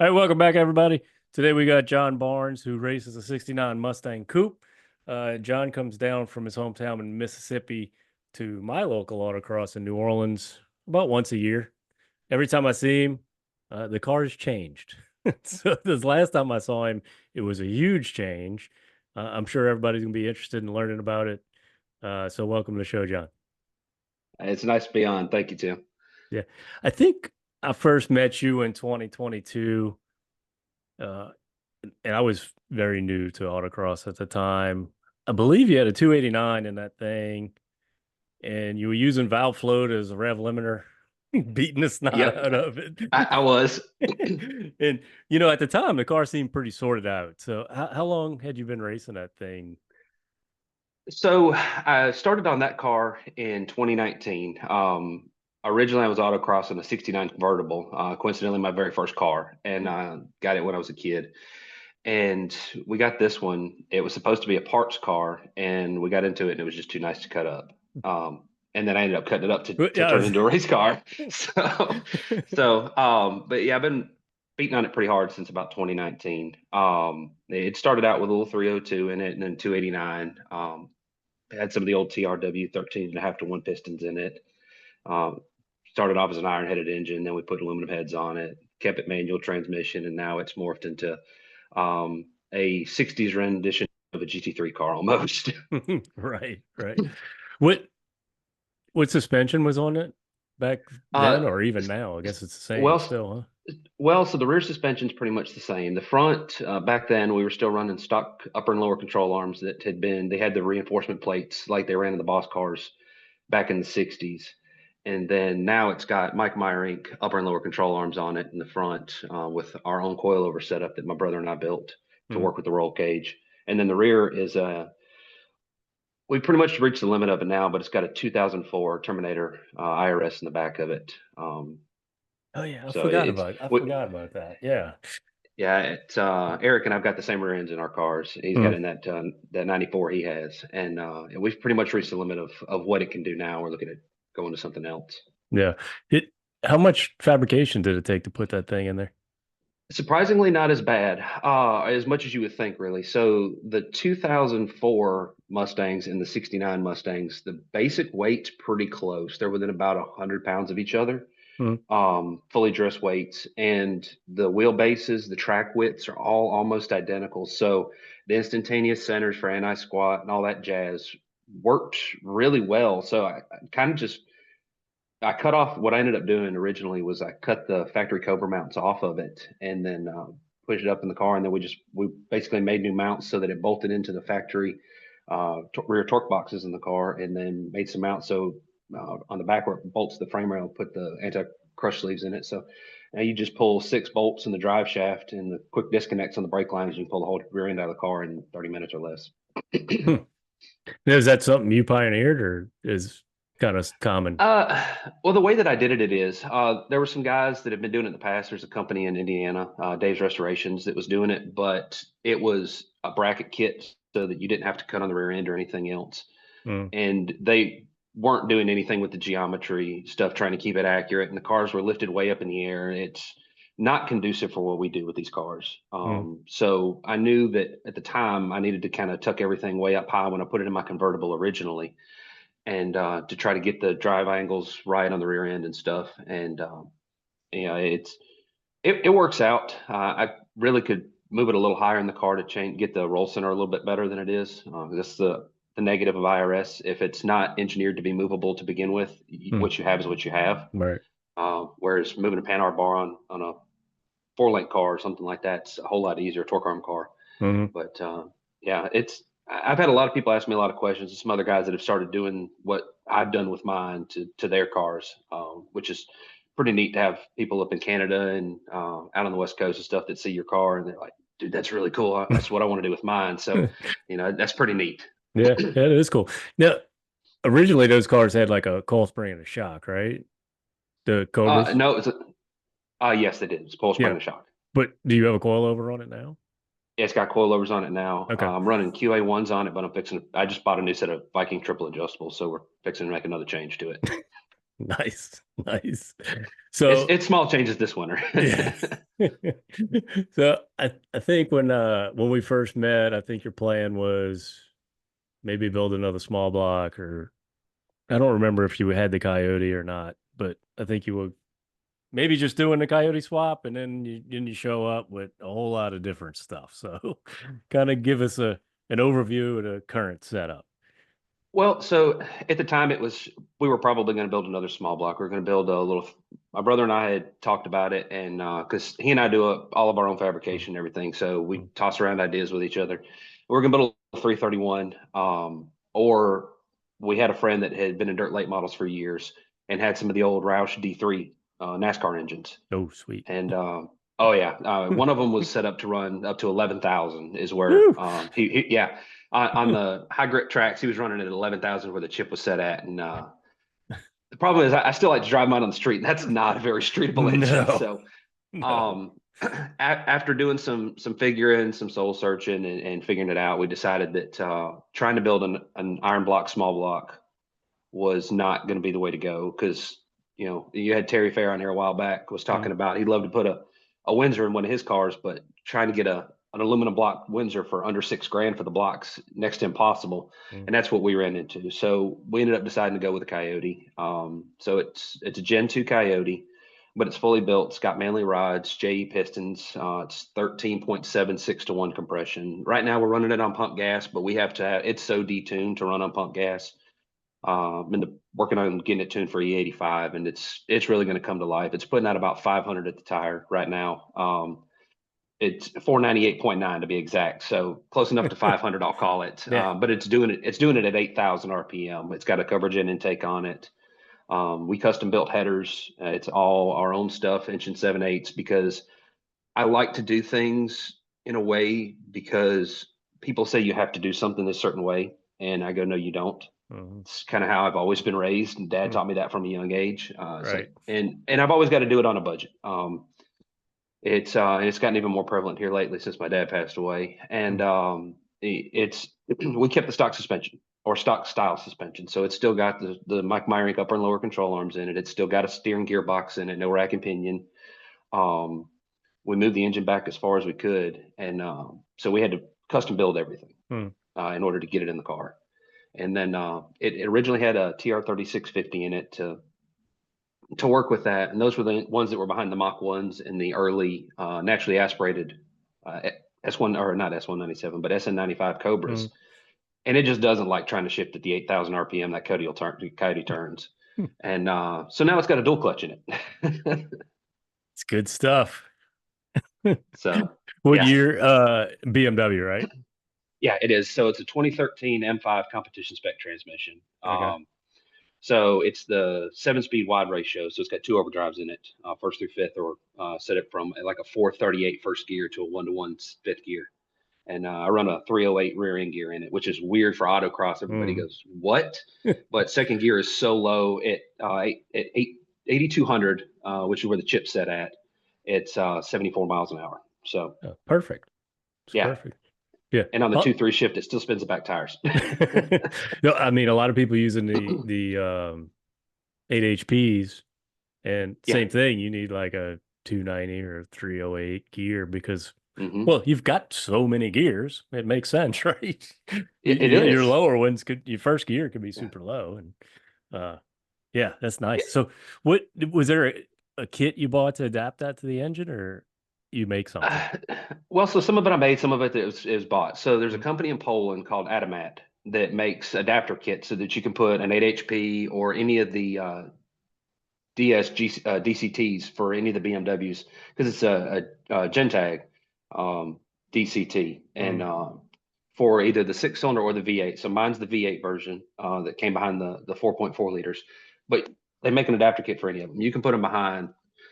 All right, welcome back, everybody. Today we got John Barnes, who races a '69 Mustang coupe. John comes down from his hometown in Mississippi to my local autocross in New Orleans about once a year. Every time I see him, the car's changed. So this last time I saw him, it was a huge change. I'm sure everybody's gonna be interested in learning about it. So welcome to the show, John. It's nice to be on. Thank you, Tim. Yeah, I think I first met you in 2022. Uh, and I was very new to autocross at the time. I believe you had a 289 in that thing, and you were using valve float as a rev limiter, beating the snot Yep, out of it. I was. And at the time, the car seemed pretty sorted out. So, how long had you been racing that thing? So I started on that car in 2019. Originally, I was autocrossing a 69 convertible, coincidentally, my very first car, and got it when I was a kid. And we got this one. It was supposed to be a parts car, and we got into it, and it was just too nice to cut up. And then I ended up cutting it up to Yeah. turn it into a race car. But yeah, I've been beating on it pretty hard since about 2019. It started out with a little 302 in it, and then 289. It had some of the old TRW 13 and a half to one pistons in it. Um, Started off as an iron headed engine, then we put aluminum heads on it, kept it manual transmission, and now it's morphed into a 60s rendition of a GT3 car almost. Right, right. What what suspension was on it back then, uh, or even now? I guess it's the same well, still, so the rear suspension's pretty much the same. The front, back then, we were still running stock upper and lower control arms that they had the reinforcement plates like they ran in the boss cars back in the 60s. And then now it's got Mike Meier Inc. upper and lower control arms on it in the front with our own coilover setup that my brother and I built to huh? work with the roll cage. And then the rear is we pretty much reached the limit of it now, but it's got a 2004 Terminator IRS in the back of it. Oh yeah, So it's I we, forgot about that. Yeah. Yeah, it's Eric and I've got the same rear ends in our cars. He's got Mm, in that 94 he has, and we've pretty much reached the limit of what it can do now. We're looking at going to something else. yeah. It How much fabrication did it take to put that thing in there? Surprisingly, not as bad, as much as you would think, really. So the 2004 Mustangs and the 69 Mustangs, the basic weight's pretty close. They're within about 100 pounds of each other, Mm, fully dressed weights, and the wheelbases, the track widths are all almost identical. So the instantaneous centers for anti-squat and all that jazz worked really well. So I kind of just I cut off what I ended up doing originally was I cut the factory Cobra mounts off of it and then pushed it up in the car, and then we basically made new mounts so that it bolted into the factory rear torque boxes in the car, and then made some mounts so on the back where it bolts the frame rail, put the anti-crush sleeves in it. So now you just pull 6 bolts in the drive shaft and the quick disconnects on the brake lines. You can pull the whole rear end out of the car in 30 minutes or less. hmm. Is that something you pioneered or is kind of common? Uh, well, the way that I did it, there were some guys that have been doing it in the past. There's a company in Indiana, Dave's Restorations, that was doing it, but it was a bracket kit so that you didn't have to cut on the rear end or anything else. Mm, And they weren't doing anything with the geometry stuff, trying to keep it accurate. And the cars were lifted way up in the air. It's not conducive for what we do with these cars. mm, So I knew that at the time I needed to kind of tuck everything way up high when I put it in my convertible originally, and to try to get the drive angles right on the rear end and stuff. And it works out. I really could move it a little higher in the car to change, get the roll center a little bit better than it is. That's the negative of IRS. If it's not engineered to be movable to begin with, mm. what you have is what you have. Right. Whereas moving a Panhard bar on a 4-link car or something like that's a whole lot easier, torque arm car. Hmm. But yeah, I've had a lot of people ask me a lot of questions, and some other guys that have started doing what I've done with mine to their cars, which is pretty neat to have people up in Canada and out on the West Coast and stuff that see your car and they're like, dude, that's really cool. That's what I want to do with mine. So, that's pretty neat. Yeah, yeah, it is cool. Now, originally those cars had like a coil spring and a shock, right? The Cobras. No, yes, they did. It's pull spring Yeah, and shock. but do you have a coilover on it now? Yeah, it's got coilovers on it now. Okay. I'm running QA1s on it, but I just bought a new set of Viking triple adjustables, so we're fixing to make another change to it. Nice, nice. It's So it's small changes this winter. yeah. So I think when we first met, I think your plan was maybe build another small block, or I don't remember if you had the Coyote or not, but I think you were maybe just doing the Coyote swap, and then you show up with a whole lot of different stuff. So kind of give us a an overview of the current setup. Well, so at the time we were probably going to build another small block. We were going to build a little. My brother and I had talked about it, and because he and I do all of our own Mm, fabrication and everything, so we mm, toss around ideas with each other. We're going to build a 331, or we had a friend that had been in dirt late models for years and had some of the old Roush D3 NASCAR engines, oh, sweet. and oh yeah, one of them was set up to run up to 11,000 is where Woo! he yeah on the high grit tracks he was running at 11,000 where the chip was set at, and the problem is I still like to drive mine on the street, and that's not a very streetable engine. No, So no. um, after doing some figuring, some soul searching, and figuring it out, we decided that trying to build an iron block small block was not going to be the way to go, because you had Terry Fair on here a while back was talking Mm, about he'd love to put a Windsor in one of his cars, but trying to get an aluminum block Windsor for under 6 grand for the blocks next to impossible, mm, and that's what we ran into. So we ended up deciding to go with a Coyote. So it's a Gen 2 Coyote, but it's fully built. It's got manly rods, JE pistons. It's 13.76 to 1 compression. Right now we're running it on pump gas, but we have to it's so detuned to run on pump gas. Been working on getting it tuned for E85, and it's really going to come to life. It's putting out about 500 at the tire right now. It's 498.9 to be exact, so close enough to 500, I'll call it. yeah. But it's doing it. It's doing it at 8,000 RPM. It's got a coverage and intake on it. We custom built headers. It's all our own stuff, inch and 7/8, because I like to do things in a way because people say you have to do something a certain way, and I go, no, you don't. Mhm. It's kind of how I've always been raised, and Dad Mm, taught me that from a young age. It's like, right. and I've always got to do it on a budget. It's gotten even more prevalent here lately since my dad passed away, and Mm, it's we kept the stock suspension or stock style suspension, so it's still got the Mike Meier upper and lower control arms in it. It's still got a steering gearbox in it, no rack and pinion. Um, we moved the engine back as far as we could, and so we had to custom build everything mm, in order to get it in the car. And then it originally had a TR 3650 in it to work with that, and those were the ones that were behind the Mach ones in the early naturally aspirated S1, or not S197, but SN95 Cobras. mm. And it just doesn't like trying to shift at the 8,000 RPM that Coyote turns. And so now it's got a dual clutch in it. It's good stuff. So What yeah, year? BMW, right? yeah, it is. So it's a 2013 M5 competition spec transmission. Okay. So it's the 7-speed wide ratio. So it's got two overdrives in it, first through fifth, or set it from like a 438 first gear to a 1-to-1 fifth gear. And I run a 308 rear end gear in it, which is weird for autocross. Everybody Mm. goes, what? But second gear is so low at 8,200, which is where the chip's set at. It's 74 miles an hour. So Oh, perfect. It's yeah. perfect. Yeah. And on the Oh. 2-3 shift, it still spins the back tires. No, I mean a lot of people using the 8 HPs, and Yeah. same thing. You need like a 290 or 308 gear because, Hmm. well, you've got so many gears. It makes sense, right? It Your is. lower ones could, your first gear could be Yeah. super low, and uh, yeah, that's Yeah. nice. So, what was there a kit you bought to adapt that to the engine, or you make something? Uh, well, so some of it I made, some of it is bought. So there's a Mm, company in Poland called Adamat that makes adapter kits so that you can put an 8 HP or any of the DCTs for any of the BMWs, because it's a Gentag DCT, and mm, for either the 6-cylinder or the V8. So mine's the V8 version that came behind the 4.4 liters, but they make an adapter kit for any of them. You can put them behind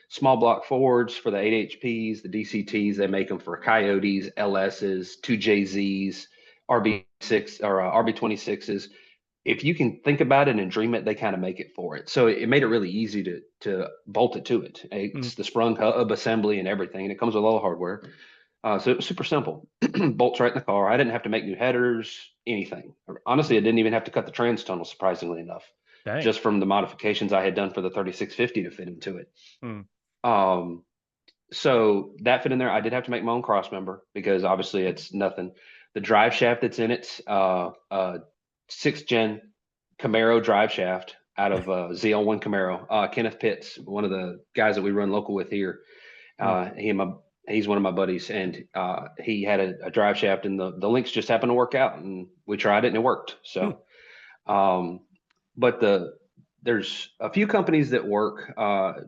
small block Fords for the 8 HPs, the DCTs. They make them for Coyotes, LSs, 2JZs, mm, RB6 or RB26s. If you can think about it and dream it, they kind of make it for it. So it made it really easy to bolt it to it. mm. It's the sprung hub assembly and everything, and it comes with all the hardware. So it was super simple. Bolts right in the car. I didn't have to make new headers, anything. Honestly, I didn't even have to cut the trans tunnel, surprisingly enough. Dang. just from the modifications I had done for the 3650 to fit into it. Hmm. Um, so that fit in there. I did have to make my own cross member because obviously it's nothing. The drive shaft that's in it, sixth gen Camaro drive shaft out of ZL1 Camaro. Kenneth Pitts, one of the guys that we run local with here, Hmm. he's one of my buddies, and he had a drive shaft, and the links just happened to work out, and we tried it and it worked. Hmm. So, um, but there's a few companies that work.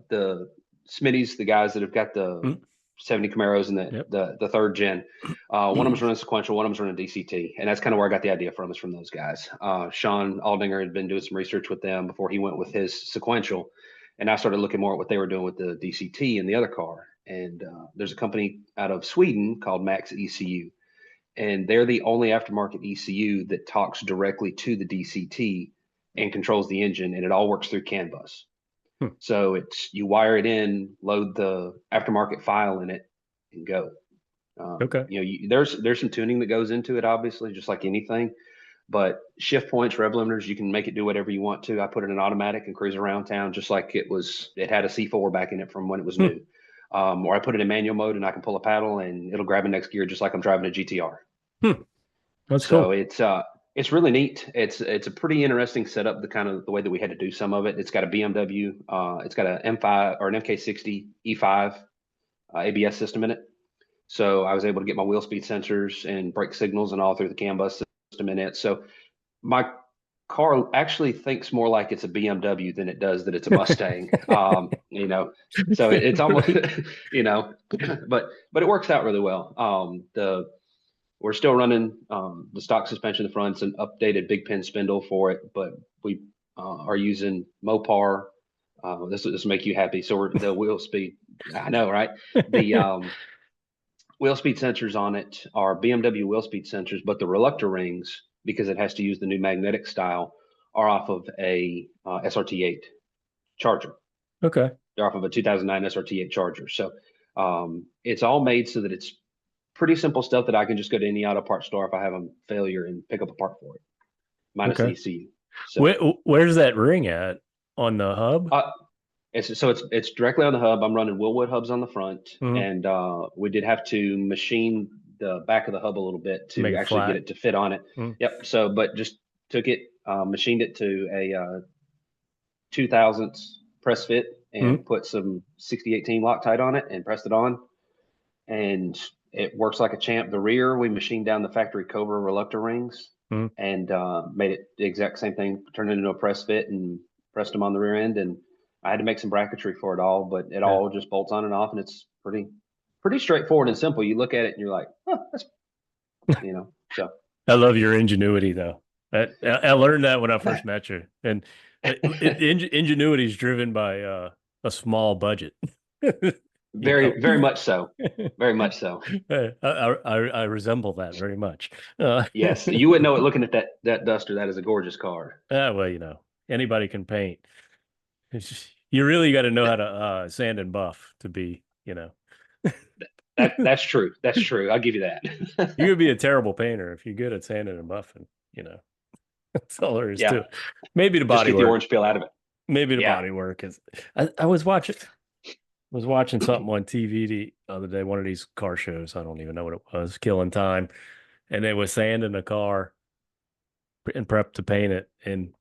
The Smitty's, the guys that have got the Hmm. 70 Camaros and the Yep. the, the third gen. One of them's running sequential, one of them's running DCT, and that's kind of where I got the idea from, is from those guys. Sean Aldinger had been doing some research with them before he went with his sequential, and I started looking more at what they were doing with the DCT and the other car. And there's a company out of Sweden called Max ECU, and they're the only aftermarket ECU that talks directly to the DCT and controls the engine, and it all works through CAN bus. Hmm. So it's, you wire it in, load the aftermarket file in it, and go. Okay. There's some tuning that goes into it, obviously, just like anything. But shift points, rev limiters, you can make it do whatever you want to. I put it in automatic and cruise around town just like it had a C4 back in it from when it was Hmm. new. Or I put it in manual mode and I can pull a paddle and it'll grab a next gear just like I'm driving a GTR. Hmm. That's So cool. it's really neat. It's a pretty interesting setup. The kind of the way that we had to do some of it. It's got a BMW. It's got an M5 or an MK60 E5 ABS system in it. So I was able to get my wheel speed sensors and brake signals and all through the CAN bus system in it. So my car actually thinks more like it's a BMW than it does that it's a Mustang. So it's almost, but it works out really well. We're still running the stock suspension in the front. It's an updated big pin spindle for it, but we are using Mopar. This will make you happy. So the wheel speed, I know, right? The wheel speed sensors on it are BMW wheel speed sensors, but the reluctor rings, because it has to use the new magnetic style, are off of a SRT8 charger. Okay. They're off of a 2009 SRT8 charger. So it's all made so that it's pretty simple stuff that I can just go to any auto parts store if I have a failure and pick up a part for it, minus the Okay. ECU. So Where's that ring at? On the hub? uh, it's directly on the hub. I'm running Willwood hubs on the front, Hmm. and we did have to machine the back of the hub a little bit Make to it actually get flat. it to fit on it. Hmm. Yep. So, but just took it, machined it to a 2000s press fit, Hmm. and put some 6018 Loctite on it and pressed it on, and it works like a champ. The rear, we machined down the factory Cobra reluctor rings Hmm. and made it the exact same thing, turned it into a press fit and pressed them on the rear end. And I had to make some bracketry for it all, but it Yeah. all just bolts on and off, and it's pretty straightforward and simple. You look at it and you're like, oh, that's so I love your ingenuity, though. I learned that when I first met you, and ingenuity is driven by a small budget. You know, very much so, very much so. I resemble that very much. Yes, you wouldn't know it looking at that Duster. That is a gorgeous car. Well, anybody can paint. You really got to know how to sand and buff to be, That's true. That's true. I'll give you that. you could be a terrible painter if you're good at sanding and buffing. That's all there is to Yeah, it. Maybe the just body get the work. orange peel out of it. Maybe the Yeah. body work is. I was watching something on TV the other day, one of these car shows. I don't even know what it was, killing time, and they was sanding a car and prep to paint it. And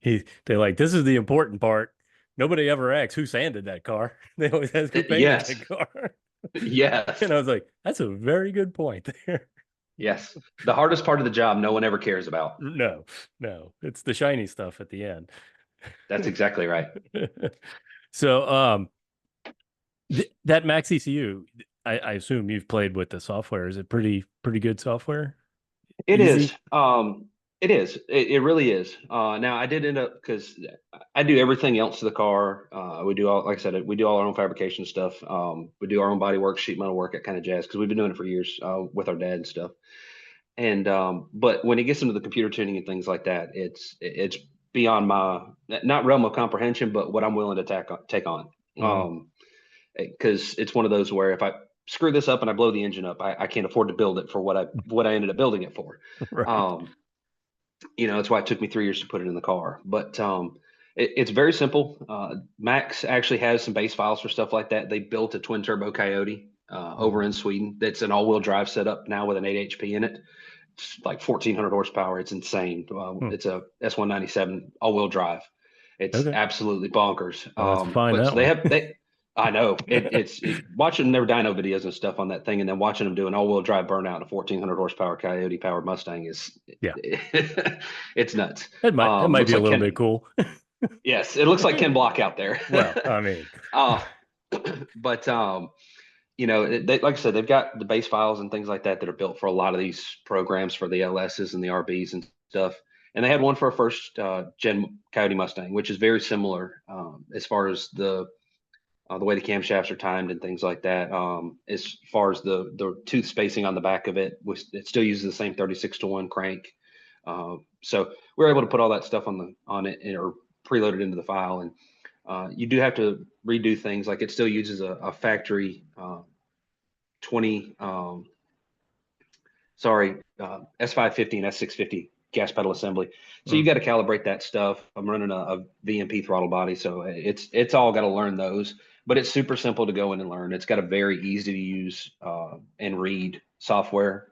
they're like, "This is the important part. Nobody ever asks who sanded that car. They always ask who painted Yes. that car." Yes. And I was like, "That's a very good point there." Yes. The hardest part of the job no one ever cares about. No, no, it's the shiny stuff at the end. That's exactly right. So, that Max ECU, I assume you've played with the software. Is it pretty good software? It is. Easy? It is. It really is. Now I did end up, because I do everything else to the car. We do all, like I said, we do all our own fabrication stuff. We do our own body work, sheet metal work, that kind of jazz, because we've been doing it for years with our dad and stuff. And but when it gets into the computer tuning and things like that, it's beyond my, not realm of comprehension, but what I'm willing to take on. Mm. Because it's one of those where if I screw this up and I blow the engine up, I can't afford to build it for what I ended up building it for. Right. That's why it took me 3 years to put it in the car. But It's very simple. Max actually has some base files for stuff like that. They built a twin turbo Coyote over in Sweden. That's an all-wheel drive setup now with an 8 HP in it. It's like 1,400 horsepower. It's insane. Hmm. It's a S197 all-wheel drive. It's Okay. absolutely bonkers. I'll have to find But that so they one. have they. I know watching their dyno videos and stuff on that thing, and then watching them do an all-wheel drive burnout in a 1,400 horsepower Coyote powered Mustang is Yeah. it's nuts. It might Looks be a like little bit Ken. cool. Yes, it looks like Ken Block out there. Well, I mean, uh, but like I said, they've got the base files and things like that that are built for a lot of these programs for the LSs and the RBs and stuff. And they had one for a first gen Coyote Mustang, which is very similar as far as the way the camshafts are timed and things like that. As far as the tooth spacing on the back of it, it still uses the same 36-to-1 crank. So we're able to put all that stuff on it or preloaded into the file. And you do have to redo things. Like it still uses a factory 20 S550 and S650 gas pedal assembly. So you got to calibrate that stuff. I'm running a VMP throttle body, so it's all got to learn those. But it's super simple to go in and learn. It's got a very easy to use and read software,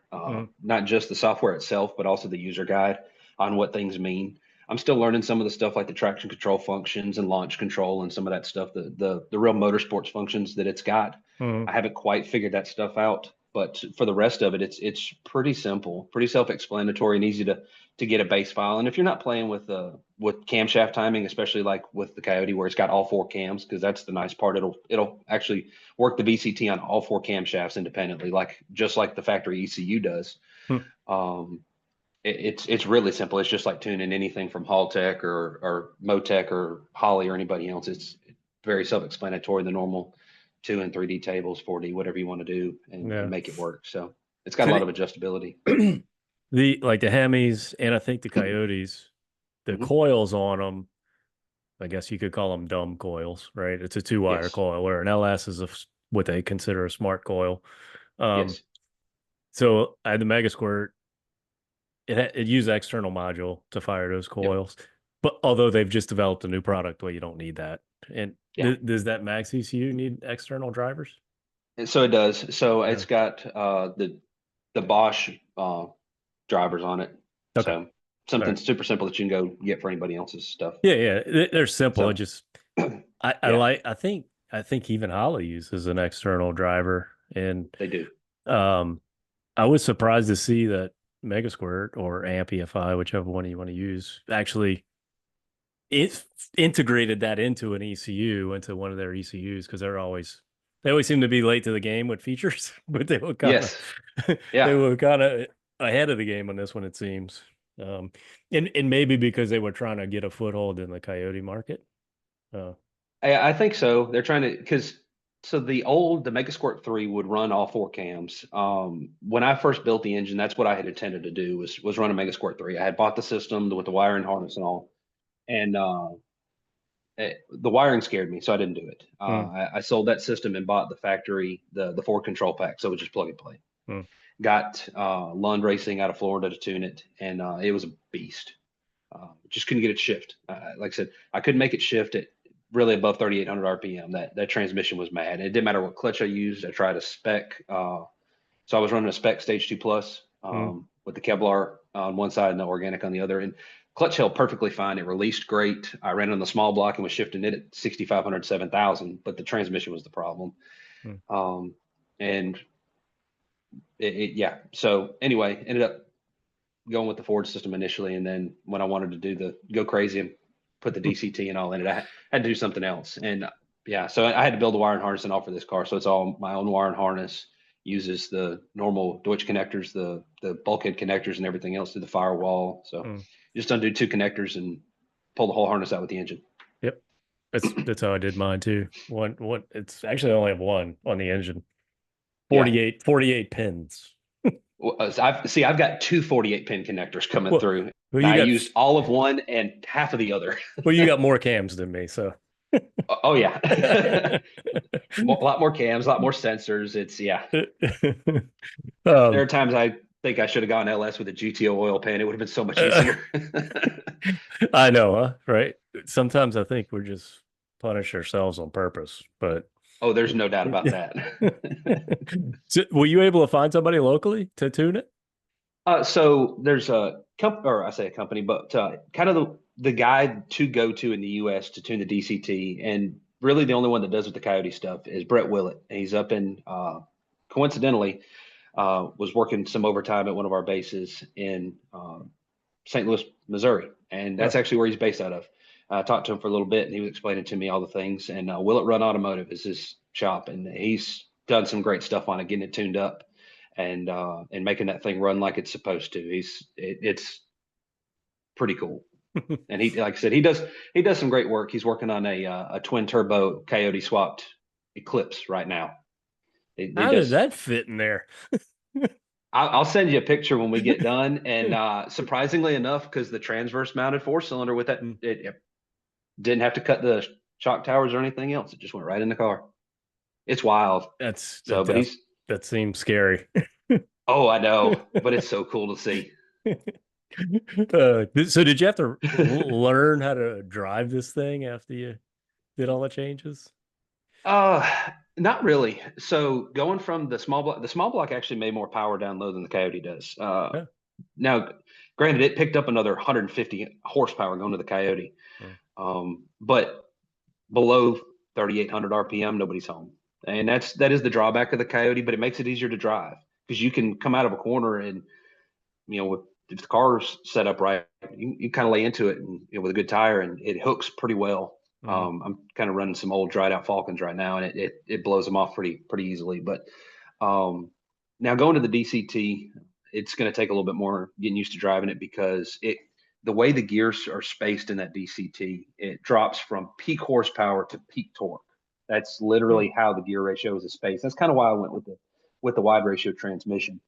not just the software itself, but also the user guide on what things mean. I'm still learning some of the stuff like the traction control functions and launch control and some of that stuff, the real motorsports functions that it's got. I haven't quite figured that stuff out, but for the rest of it, it's pretty simple, pretty self-explanatory, and easy to get a base file. And if you're not playing with camshaft timing, especially like with the Coyote where it's got all four cams, because that's the nice part, it'll actually work the VCT on all four camshafts independently, just like the factory ECU does. It's really simple. It's just like tuning anything from Haltech or Motec or Holly or anybody else. It's very self-explanatory. The normal 2 and 3D tables, 4D, whatever you want to do, and yeah. make it work. So it's got a lot of adjustability. The Hemis and I think the Coyotes, the coils on them, I guess you could call them dumb coils, right? It's a 2-wire Yes. coil, where an LS is what they consider a smart coil. Yes. So I had the Mega Squirt. It used external module to fire those Yep. coils, but although they've just developed a new product where you don't need that. And Yeah. does that Max ECU need external drivers? And so it does. So it's got the Bosch drivers on it. Okay. So something super simple that you can go get for anybody else's stuff. Yeah. They're simple. So It just I think even Holly uses an external driver, and they do. I was surprised to see that Mega Squirt or Amp EFI, whichever one you want to use, actually it integrated that into an ECU, into one of their ECUs, because they always seem to be late to the game with features, but they were kind of they were kind of ahead of the game on this one, it seems. And maybe because they were trying to get a foothold in the Coyote market. I think so. They're trying to the Mega Squirt 3 would run all four cams. When I first built the engine, that's what I had intended to do was run a Mega Squirt 3. I had bought the system with the wiring harness and all, and the wiring scared me, so I didn't do it. I sold that system and bought the factory, the Ford control pack, so it was just plug and play. Got Lund Racing out of Florida to tune it, and it was a beast. Just couldn't get it shift. Like I said, I couldn't make it shift at really above 3,800 RPM. That transmission was mad. And it didn't matter what clutch I used. I tried a spec. So I was running a spec Stage 2 Plus with the Kevlar on one side and the organic on the other. And clutch held perfectly fine. It released great. I ran on the small block and was shifting it at 6,500, 7,000, but the transmission was the problem. And yeah. So anyway, ended up going with the Ford system initially, and then when I wanted to do go crazy and put the DCT and all in it, I had to do something else. And yeah, so I had to build a wiring harness and all for this car. So it's all my own wiring harness, uses the normal Deutsch connectors, the bulkhead connectors and everything else to the firewall. So just undo 2 connectors and pull the whole harness out with the engine. Yep. That's how I did mine too. One it's actually I only have one on the engine. 48 pins. I've got 2 48-pin cconnectors coming through. Well, I used all of one and half of the other. Well, you got more cams than me, so. Oh yeah, a lot more cams, a lot more sensors. It's there are times I think I should have gone LS with a GTO oil pan. It would have been so much Uh, easier. I know, huh? Right. Sometimes I think we're just punish ourselves on purpose, but Oh, there's no doubt about that. so, were you able to find somebody locally to tune it? So there's a company, or I say a company, but kind of the guy to go to in the U.S. to tune the DCT, and really the only one that does with the Coyote stuff is Brett Willett. And he's up in, coincidentally, was working some overtime at one of our bases in St. Louis, Missouri, and Huh. that's actually where he's based out of. I talked to him for a little bit, and he was explaining to me all the things. And Willett Run Automotive is his shop, and he's done some great stuff on it, getting it tuned up and making that thing run like it's supposed to. It's pretty cool. And he, like I said, he does some great work. He's working on a twin turbo Coyote swapped Eclipse right now. He How did does. that fit in there? I'll send you a picture when we get done. And surprisingly enough, because the transverse mounted four cylinder with that, Mm. it didn't have to cut the shock towers or anything else. It just went right in the car. It's wild. That's So, but he's, that seems scary. oh, I know, but it's so cool to see. So did you have to learn how to drive this thing after you did all the changes? Uh, Not really. So going from the small block actually made more power down low than the Coyote does. Yeah. Now, granted, it picked up another 150 horsepower going to the Coyote, Mm. but below 3,800 RPM, nobody's home, and that is the drawback of the Coyote. But it makes it easier to drive because you can come out of a corner and if the car's set up right, you kind of lay into it and with a good tire and it hooks pretty well. Mhm. I'm kind of running some old dried out Falcons right now, and it blows them off pretty easily. But um, now going to the DCT, it's going to take a little bit more getting used to driving it because the way the gears are spaced in that DCT, it drops from peak horsepower to peak torque. That's Mm. literally how the gear ratio is spaced. That's kind of why I went with the wide ratio transmission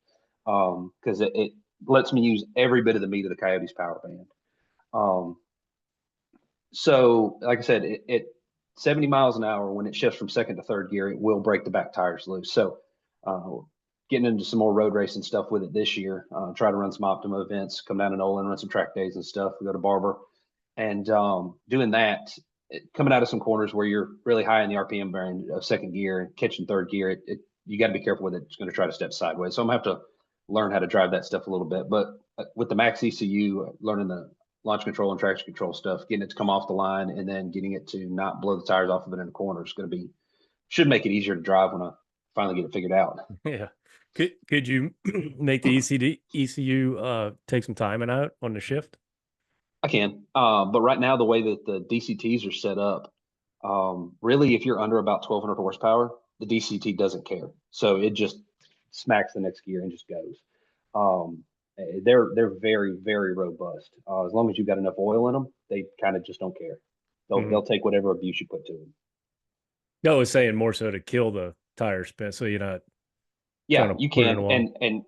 because it lets me use every bit of the meat of the Coyote's power band. Um, so, like I said, it 70 miles an hour when it shifts from second to third gear, it will break the back tires loose. So, uh, getting into some more road racing stuff with it this year. Try to run some Optima events, come down to Nolan, run some track days and stuff. We go to Barber, and doing that, coming out of some corners where you're really high in the RPM band of second gear and catching third gear, you got to be careful with it. It's going to try to step sideways. So I'm gonna have to learn how to drive that stuff a little bit. But with the Max ECU, learning the launch control and traction control stuff, getting it to come off the line and then getting it to not blow the tires off of it in the corner is going to should make it easier to drive when I finally get it figured out. Yeah. Could you make the ECU take some timing out on the shift? I can, but right now the way that the DCTs are set up, really, if you're under about 1,200 horsepower, the DCT doesn't care, so it just smacks the next gear and just goes. Um, they're very very robust. As long as you've got enough oil in them, they kind of just don't care. They'll Mhm. they'll take whatever abuse you put to them. No, I was saying more so to kill the tire spin, so you're not trying Yeah, to you put it in a can, wall. and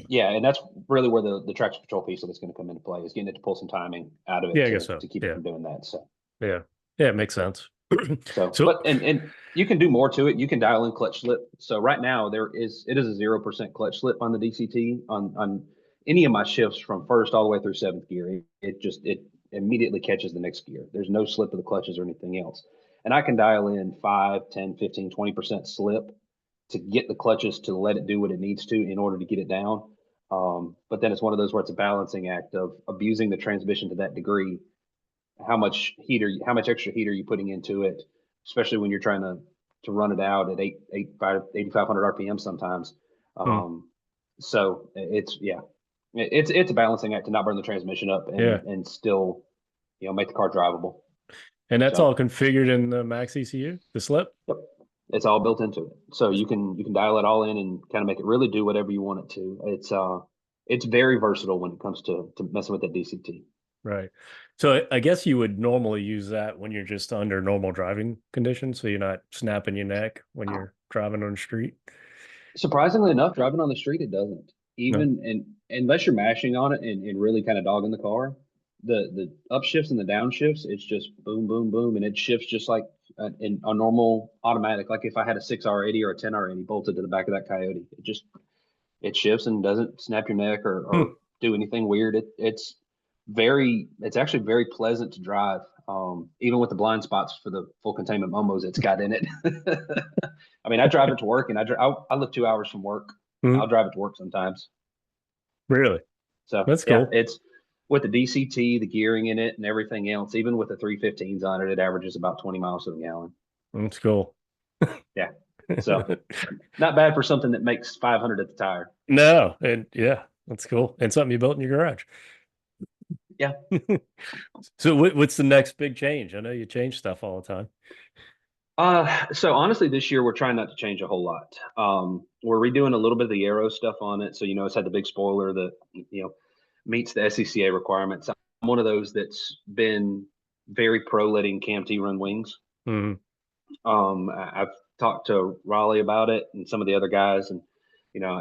yeah, and that's really where the traction control piece of it's going to come into play is getting it to pull some timing out of it Yeah, I guess to so. to keep it Yeah, from doing that. So. yeah, yeah. It makes sense. So, So, but and you can do more to it. You can dial in clutch slip. So right now it is a 0% clutch slip on the DCT on any of my shifts from first all the way through seventh gear. It immediately catches the next gear. There's no slip of the clutches or anything else. And I can dial in 5, 10, 15, 20% slip to get the clutches to let it do what it needs to in order to get it down. But then it's one of those where it's a balancing act of abusing the transmission to that degree how much extra heat are you putting into it, especially when you're trying to run it out at 8,500 RPM sometimes. mm, So it's a balancing act to not burn the transmission up yeah, and still make the car drivable. and that's all So configured in the Max ECU. The slip. yep, it's all built into it. So you can dial it all in and kind of make it really do whatever you want it to. It's very versatile when it comes to messing with the DCT. Right. So I guess you would normally use that when you're just under normal driving conditions, so you're not snapping your neck when you're driving on the street. Surprisingly enough, driving on the street, it doesn't. No. Even and unless you're mashing on it and really kind of dogging the car, the upshifts and the downshifts, it's just boom, boom, boom, and it shifts just like in a normal automatic. Like if I had a 6R80 or a 10R80 bolted to the back of that Coyote, It shifts and doesn't snap your neck or Hmm. do anything weird. It's actually very pleasant to drive. Even with the blind spots for the full containment momos it's got in it. I mean, I drive it to work, and I live 2 hours from work. Hmm. I'll drive it to work sometimes. Really? So That's yeah, cool. it's with the DCT, the gearing in it, and everything else. Even with the 315s on it, it averages about 20 miles to the gallon. That's cool. Yeah, so not bad for something that makes 500 at the tire. No, and yeah, that's cool. And something you built in your garage. Yeah. So what's the next big change? I know you change stuff all the time. So honestly, this year we're trying not to change a whole lot. We're redoing a little bit of the aero stuff on it. So, it's had the big spoiler that, meets the SCCA requirements. I'm one of those that's been very pro letting Cam T run wings. Hmm. I've talked to Raleigh about it and some of the other guys, and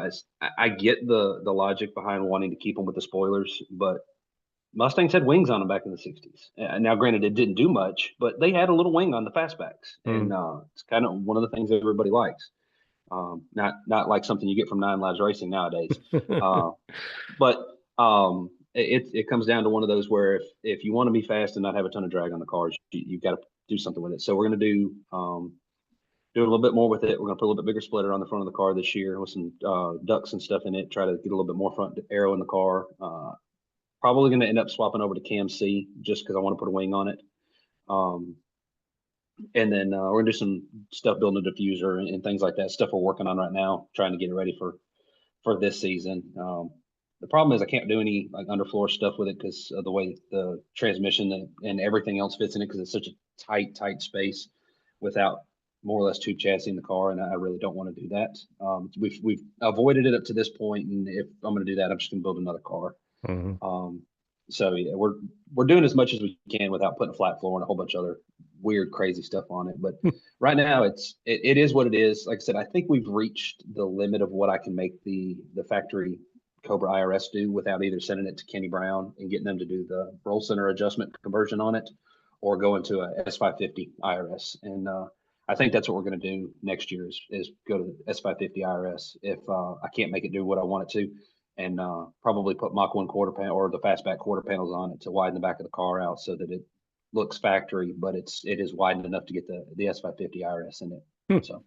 as I get the logic behind wanting to keep them with the spoilers, but Mustangs had wings on them back in the 60s. Now, granted, it didn't do much, but they had a little wing on the fastbacks, and Hmm. it's kind of one of the things that everybody likes. Not like something you get from Nine Lives Racing nowadays. Uh, but it comes down to one of those where if you want to be fast and not have a ton of drag on the cars, you've got to do something with it. So we're going to do a little bit more with it. We're going to put a little bit bigger splitter on the front of the car this year with some ducks and stuff in it. Try to get a little bit more front aero in the car. Probably going to end up swapping over to Cam C just because I want to put a wing on it. Um, and then we're gonna do some stuff building a diffuser and things like that. Stuff we're working on right now, trying to get it ready for this season. The problem is I can't do any like underfloor stuff with it because of the way the transmission and everything else fits in it because it's such a tight space without more or less tube chassis in the car, and I really don't want to do that. We've avoided it up to this point, and if I'm going to do that, I'm just going to build another car. Hmm. Um, so yeah, we're doing as much as we can without putting a flat floor and a whole bunch of other weird, crazy stuff on it. But right now, it is what it is. Like I said, I think we've reached the limit of what I can make the factory Cobra IRS do without either sending it to Kenny Brown and getting them to do the roll center adjustment conversion on it, or going to a S550 IRS. And I think that's what we're going to do next year is go to the S550 IRS if I can't make it do what I want it to, and probably put Mach 1 quarter panel or the fastback quarter panels on it to widen the back of the car out so that it looks factory, but it is widened enough to get the S550 IRS in it. Hmm. So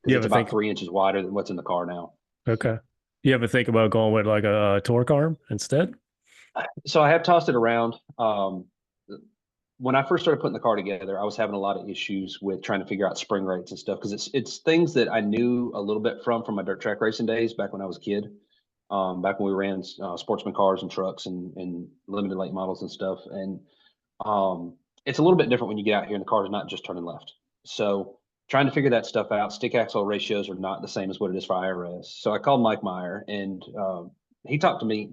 because You it's ever about think? 3 inches wider than what's in the car now. Okay. You ever think about going with like a torque arm instead? So I have tossed it around. When I first started putting the car together, I was having a lot of issues with trying to figure out spring rates and stuff because it's things that I knew a little bit from my dirt track racing days back when I was a kid. Back when we ran sportsman cars and trucks and limited late models and stuff. And it's a little bit different when you get out here and the car is not just turning left. So trying to figure that stuff out, stick axle ratios are not the same as what it is for IRS. So I called Mike Meier and he talked to me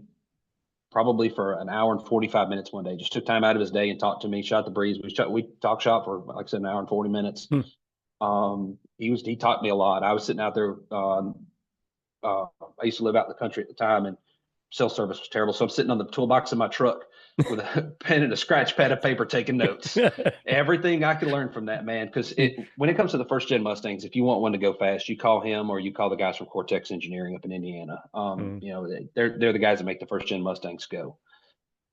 probably for an hour and 45 minutes one day. Just took time out of his day and talked to me, shot the breeze. We talked shop for, like I said, an hour and 40 minutes. Hmm. He taught me a lot. I was sitting out there. I used to live out in the country at the time, and cell service was terrible. So I'm sitting on the toolbox of my truck with a pen and a scratch pad of paper taking notes. Everything I could learn from that man, because when it comes to the first gen Mustangs, if you want one to go fast, you call him or you call the guys from Cortex Engineering up in Indiana. Hmm. They're the guys that make the first gen Mustangs go,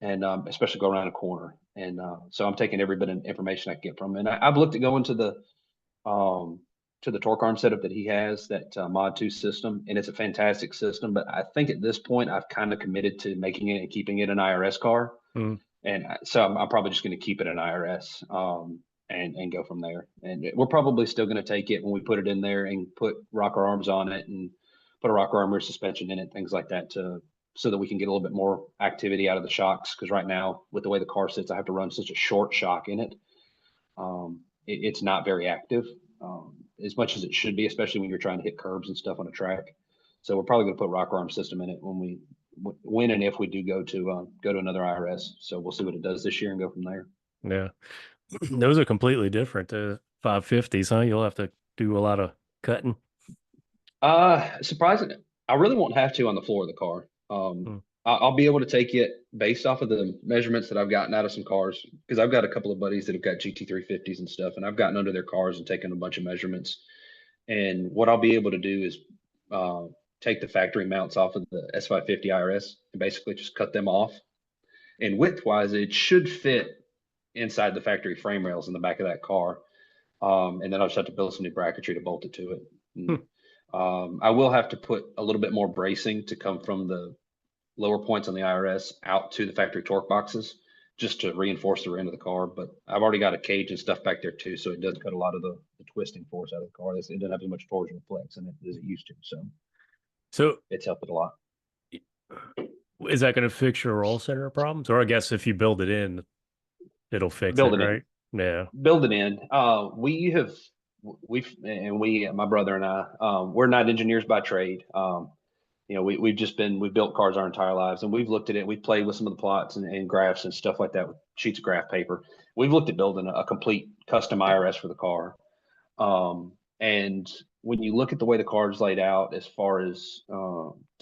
and especially go around a corner. And so I'm taking every bit of information I can get from him. And I've looked at going um, to the torque arm setup that he has, that Mod 2 system, and it's a fantastic system. But I think at this point, I've kind of committed to making it and keeping it an IRS car. Hmm. And so I'm probably just going to keep it an IRS and go from there. And we're probably still going to take it when we put it in there and put rocker arms on it and put a rocker arm rear suspension in it, things like that, so that we can get a little bit more activity out of the shocks. Because right now, with the way the car sits, I have to run such a short shock in it. It's not very active as much as it should be, especially when you're trying to hit curbs and stuff on a track. So we're probably going to put rocker arm system in it when and if we do go to another IRS. So we'll see what it does this year and go from there. Yeah. Those are completely different. 550s, huh? You'll have to do a lot of cutting. Surprising. I really won't have to on the floor of the car. Hmm. I'll be able to take it based off of the measurements that I've gotten out of some cars because I've got a couple of buddies that have got GT350s and stuff, and I've gotten under their cars and taken a bunch of measurements. And what I'll be able to do is uh, take the factory mounts off of the S550 IRS and basically just cut them off. And width wise, it should fit inside the factory frame rails in the back of that car. And then I'll just have to build some new bracketry to bolt it to it. And, I will have to put a little bit more bracing to come from the lower points on the IRS out to the factory torque boxes just to reinforce the rear end of the car. But I've already got a cage and stuff back there too, so it does cut a lot of the twisting force out of the car. It doesn't have as much torsion flex in it as it used to. So it's helped it a lot. Is that going to fix your roll center problems? Or I guess if you build it in, it'll fix it, right? Yeah. Build it in. My brother and I, we're not engineers by trade. We've built cars our entire lives, and we've looked at it. We've played with some of the plots and graphs and stuff like that with sheets of graph paper. We've looked at building a complete custom IRS for the car. And when you look at the way the car is laid out, as far as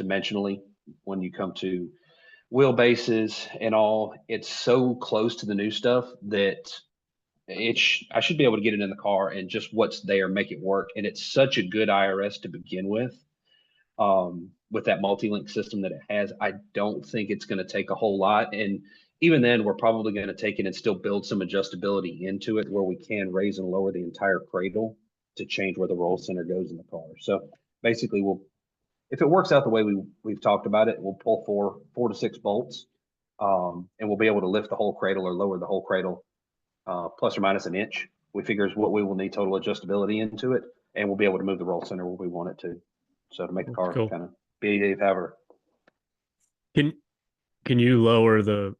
dimensionally, when you come to wheelbases and all, it's so close to the new stuff that I should be able to get it in the car and just what's there, make it work. And it's such a good IRS to begin with that multi-link system that it has. I don't think it's going to take a whole lot. And even then, we're probably going to take it and still build some adjustability into it where we can raise and lower the entire cradle to change where the roll center goes in the car. So basically, if it works out the way we've talked about it, we'll pull four to six bolts, and we'll be able to lift the whole cradle or lower the whole cradle plus or minus an inch. We figure is what we will need total adjustability into it, and we'll be able to move the roll center where we want it to. So to make the car kind of behave however. Can you lower the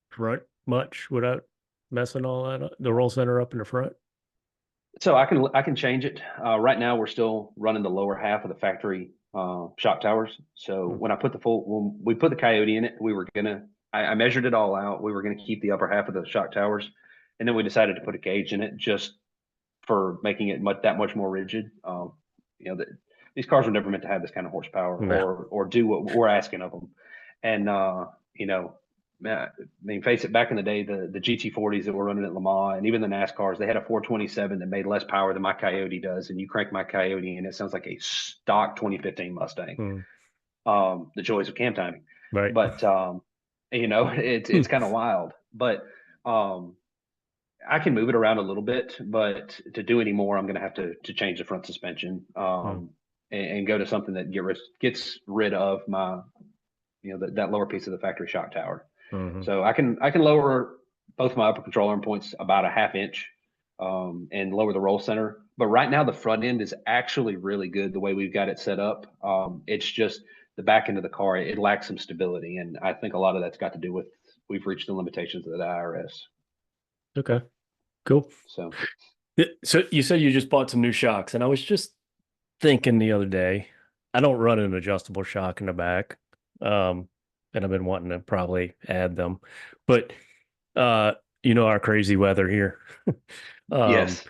front much without messing all that up, the roll center up in the front? So I can change it. Right now we're still running the lower half of the factory shock towers. So when we put the Coyote in it, I measured it all out. We were gonna keep the upper half of the shock towers, and then we decided to put a cage in it just for making it that much more rigid. These cars were never meant to have this kind of horsepower or do what we're asking of them. And face it, back in the day, the GT40s that were running at Le Mans and even the NASCARs, they had a 427 that made less power than my Coyote does. And you crank my Coyote and it sounds like a stock 2015 Mustang. The joys of cam timing. Right. But it's kind of wild. But I can move it around a little bit, but to do any more, I'm going to have to change the front suspension and go to something that gets rid of my, that lower piece of the factory shock tower. So I can lower both my upper control arm points about a half inch and lower the roll center. But right now the front end is actually really good the way we've got it set up. It's just the back end of the car, it lacks some stability. And I think a lot of that's got to do with we've reached the limitations of the IRS. Okay, cool. So you said you just bought some new shocks, and I was just thinking the other day, I don't run an adjustable shock in the back. And I've been wanting to probably add them, but our crazy weather here. Yes.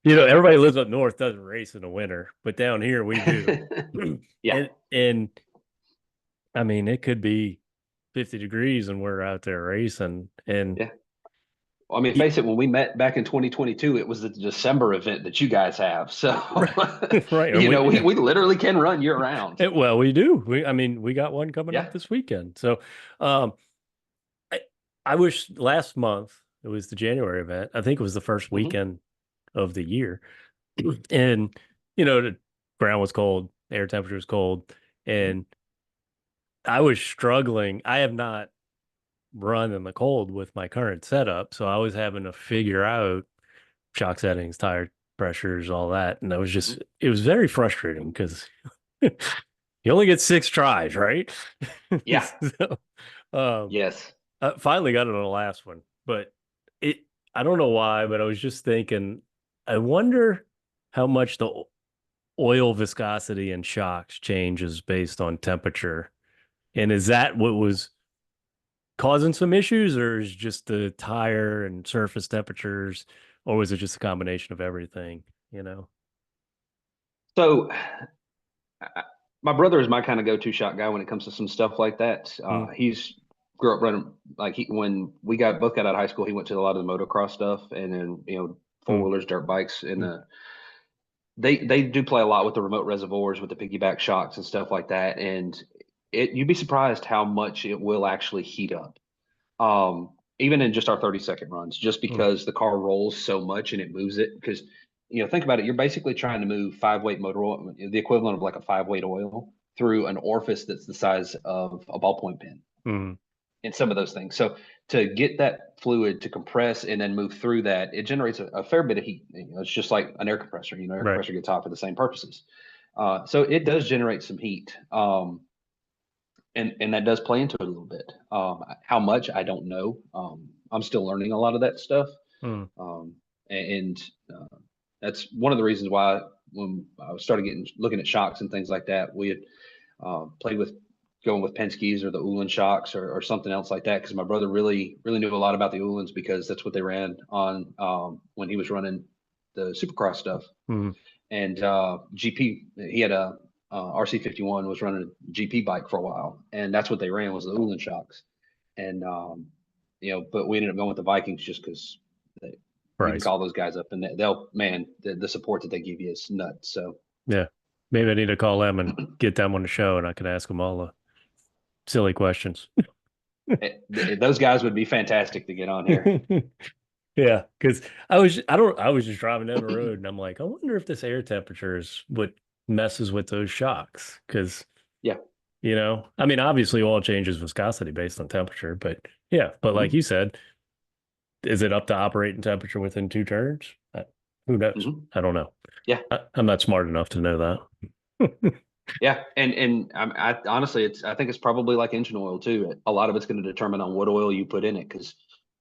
Everybody lives up north doesn't race in the winter, but down here we do. Yeah. And I mean, it could be 50 degrees and we're out there racing. And yeah. Well, I mean, face it, when we met back in 2022, it was the December event that you guys have. So, right. we literally can run year round. Well, we do. We got one coming up this weekend. So, I wish last month, it was the January event. I think it was the first weekend of the year. And, the ground was cold, air temperature was cold, and I was struggling. I have not run in the cold with my current setup, so I was having to figure out shock settings, tire pressures, all that, and it was very frustrating because you only get 6 tries, right? Yeah. Yes. I finally got it on the last one, but I don't know why, but I was just thinking, I wonder how much the oil viscosity in shocks changes based on temperature, and is that what was causing some issues, or is just the tire and surface temperatures, or was it just a combination of everything? So my brother is my kind of go-to shock guy when it comes to some stuff like that. He's grew up running, when we both got out of high school, he went to a lot of the motocross stuff, and then 4-wheelers, dirt bikes, and they do play a lot with the remote reservoirs with the piggyback shocks and stuff like that, and you'd be surprised how much it will actually heat up. Even in just our 30-second runs, just Mm, because the car rolls so much and it moves it. Because, think about it, you're basically trying to move 5-weight motor oil, the equivalent of like a 5-weight oil, through an orifice that's the size of a ballpoint pen mm, in some of those things. So to get that fluid to compress and then move through that, it generates a fair bit of heat. It's just like an air compressor. Air right. compressor gets hot for the same purposes. So it does generate some heat. And that does play into it a little bit. How much I don't know. I'm still learning a lot of that stuff, Mm, um, and that's one of the reasons why when I started looking at shocks and things like that, we had played with going with Penske's or the Ulan shocks or something else like that because my brother really knew a lot about the Ulans because that's what they ran on when he was running the Supercross stuff. mm, And GP, he had a RC51 was running a GP bike for a while, and that's what they ran was the Ulan shocks. And but we ended up going with the Vikings just because you can price. call those guys up and they'll man the support that they give you is nuts. So Yeah. Maybe I need to call them and get them on the show and I can ask them all the silly questions. those guys would be fantastic to get on here. Yeah, because I was just driving down the road and I'm like, I wonder if this air temperature is what messes with those shocks. Because, Yeah. I mean, obviously oil changes viscosity based on temperature, but yeah, but like Hmm. you said, is it up to operating temperature within 2 turns? Who knows? Hmm. I don't know. Yeah. I'm not smart enough to know that. Yeah, and I honestly, I think it's probably like engine oil too. A lot of it's going to determine on what oil you put in it, because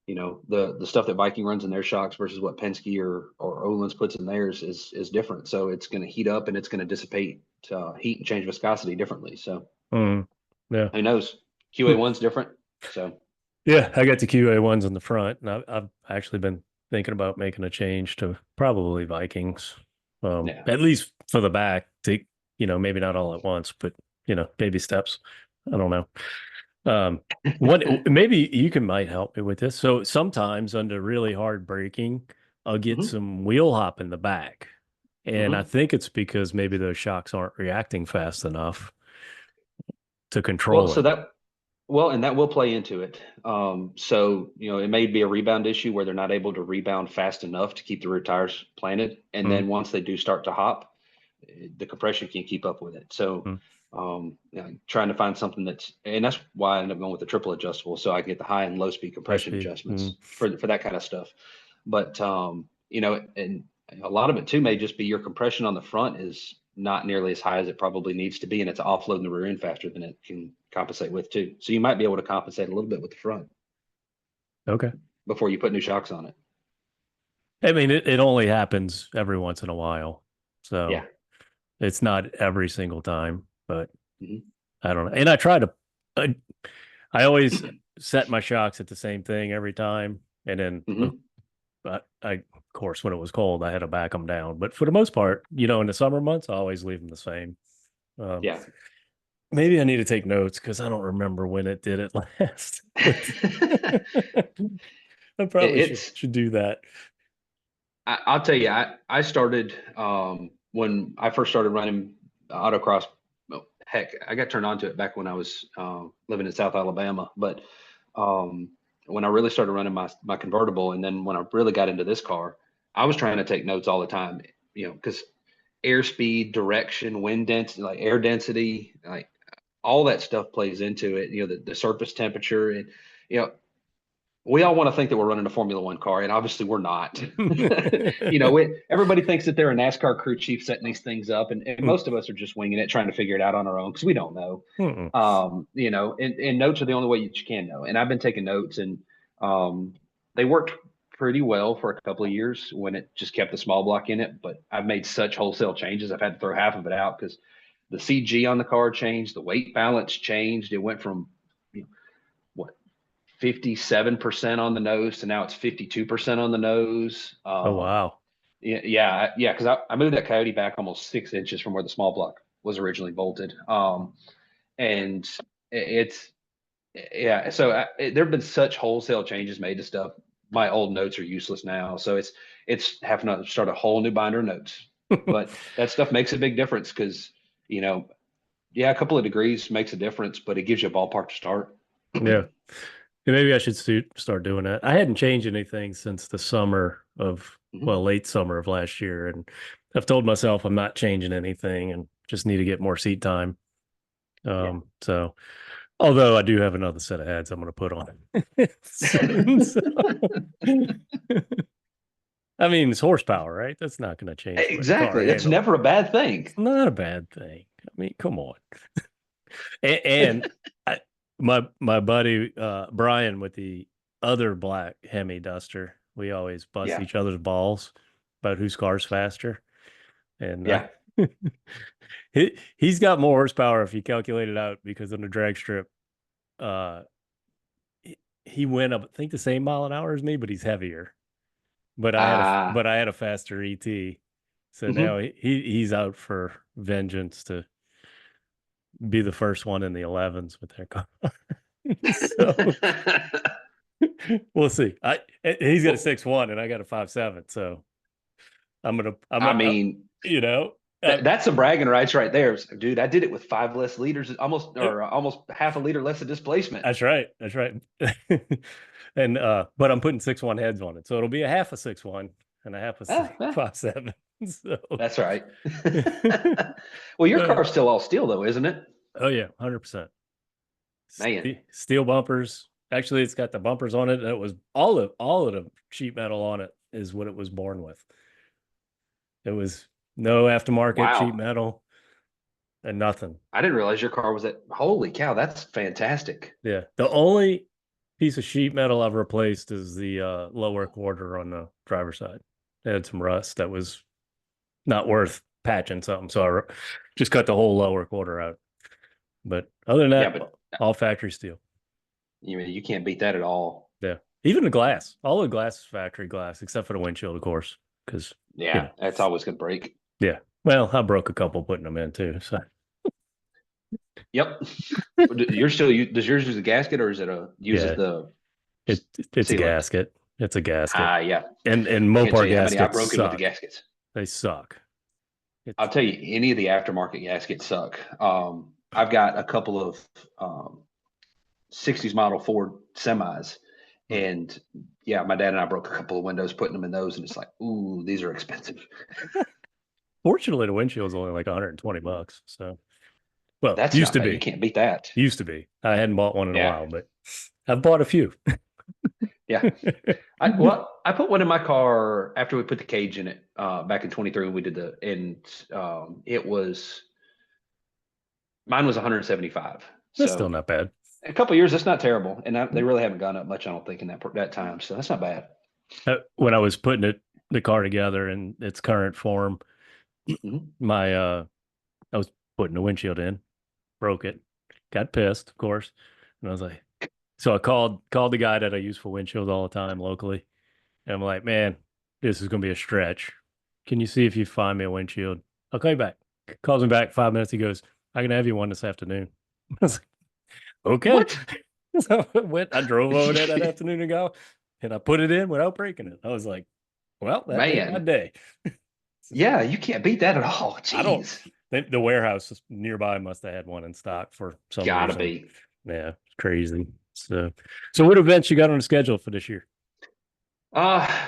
the stuff that Viking runs in their shocks versus what Penske or Öhlins puts in theirs is different. So it's going to heat up and it's going to dissipate heat and change viscosity differently. So Mm, yeah. who knows? QA1's different. So Yeah, I got the QA ones in the front, and I've actually been thinking about making a change to probably Vikings, yeah. at least for the back. To maybe not all at once, but baby steps. I don't know. Um, what maybe you can might help me with this. So sometimes under really hard braking, I'll get Hmm. some wheel hop in the back, and I Hmm. think it's because maybe those shocks aren't reacting fast enough to Well, control so it. that Well, and that will play into it. So, it may be a rebound issue where they're not able to rebound fast enough to keep the rear tires planted. And Mm, then once they do start to hop, the compression can't keep up with it. So, mm, trying to find something and that's why I ended up going with the triple adjustable. So I can get the high and low speed high compression speed. Mm, adjustments for that kind of stuff. But, and a lot of it too may just be your compression on the front is not nearly as high as it probably needs to be, and it's offloading the rear end faster than it can compensate with too. So you might be able to compensate a little bit with the front okay. before you put new shocks on it. I mean, it only happens every once in a while. Yeah. So it's not every single time, but Hmm. I don't know. And I, I always set my shocks at the same thing every time. And then, Hmm. of course, when it was cold, I had to back them down. But for the most part, in the summer months, I always leave them the same. Um, Yeah. maybe I need to take notes because I don't remember when it did it last. But I probably should It's should do that. I'll tell you, I started when I first started running autocross. Well, heck, I got turned on to it back when I was living in South Alabama. But um, when I really started running my convertible, and then when I really got into this car, I was trying to take notes all the time. Because airspeed, direction, wind density, like air density, like all that stuff plays into it. The surface temperature, and you know we all want to think that we're running a Formula One car, and obviously we're not. Everybody thinks that they're a NASCAR crew chief setting these things up, and most of us are just winging it, trying to figure it out on our own because we don't know. Mm-mm. And notes are the only way that you can know. And I've been taking notes, and they worked pretty well for a couple of years when it just kept the small block in it. But I've made such wholesale changes, I've had to throw half of it out because the CG on the car changed, the weight balance changed. It went from what 57% on the nose to now it's 52% on the nose. Oh wow. Yeah, because I moved that Coyote back almost 6 inches from where the small block was originally bolted. And it's yeah, so there have been such wholesale changes made to stuff. My old notes are useless now, so it's having to start a whole new binder of notes. But that stuff makes a big difference because, you know, yeah, a couple of degrees makes a difference, but it gives you a ballpark to start. Yeah. Yeah, maybe I should start doing that. I hadn't changed anything since the summer of, Mhm. well, late summer of last year. And I've told myself I'm not changing anything and just need to get more seat time. Yeah. So, although I do have another set of ads I'm going to put on it soon. So, I mean, it's horsepower, right? That's not going to change the way the car Exactly. That's handles. never a bad thing. It's not a bad thing. I mean, come on. And I, my buddy Brian with the other black Hemi Duster, we always bust Yeah. each other's balls about whose car's faster. And Yeah. he's got more horsepower if you calculate it out because on the drag strip, uh, he went up, I think the same mile an hour as me, but he's heavier. Uh, But I had a faster ET. So now mhm. he's out for vengeance to be the first one in the 11s with their car. So we'll see. He's got a Well, 6'1" and I got a 5'7", so I'm I gonna mean, you know uh, that's some bragging rights right there, dude. I did it with 5 less liters, almost uh, or almost half a liter less of displacement. that's right, that's right. And but I'm putting 6'1" heads on it, so it'll be a half a 6'1" and a half a Ah, ah, 5'7". So that's right. Well, your uh, car's still all steel though, isn't it? oh yeah, 100%. Man, Steel bumpers. Actually, it's got the bumpers on it. It was all of the sheet metal on it is what it was born with. It was no aftermarket sheet wow. metal and nothing. I didn't realize your car was that. Holy cow, that's fantastic. Yeah. The only piece of sheet metal I've replaced is the lower quarter on the driver's side. It had some rust that was not worth patching something. So just cut the whole lower quarter out. But other than Yeah, that, but all factory steel. you can't beat that at all. Yeah. Even the glass, all the glass is factory glass, except for the windshield, of course, because, you Yeah, know, that's always gonna break. yeah. Well, I broke a couple putting them in too. So Yep. You're still does yours use a gasket or is it a uses yeah, the it's a sealant? gasket. It's a gasket. Ah, yeah. And I can't tell Mopar you how many I've gaskets broken with the suck. gaskets. They suck. I'll It's tell you, any of the aftermarket gaskets suck. I've got a couple of 60s model Ford semis, hmm. and yeah, my dad and I broke a couple of windows putting them in those, and it's like, ooh, these are expensive. Fortunately the windshield's only like 120 bucks. So well, That's used not to bad. You be. can't beat that. Used to be. I hadn't bought one in a Yeah, while, but I've bought a few. yeah. I put one in my car after we put the cage in it back in 23 when we did and it was mine was 175. That's still So not bad. a couple of years, that's not terrible, and they really haven't gone up much. I don't think in that time, so that's not bad. When I was putting the car together in its current form, Mhm. my I was putting the windshield in, broke it, got pissed, of course. And I was like, so I called the guy that I use for windshields all the time locally. And I'm like, man, this is gonna be a stretch. Can you see if you find me a windshield? I'll call you back. Calls me back 5 minutes. He goes, I can have you one this afternoon. I was like, okay. What? So I drove over there that afternoon ago and I put it in without breaking it. I was like, well, that made my Man, day. yeah, you can't beat that at all. I don't, Jeez, the warehouse nearby must have had one in stock for some gotta reason. be. Yeah, it's crazy. So what events you got on the schedule for this year?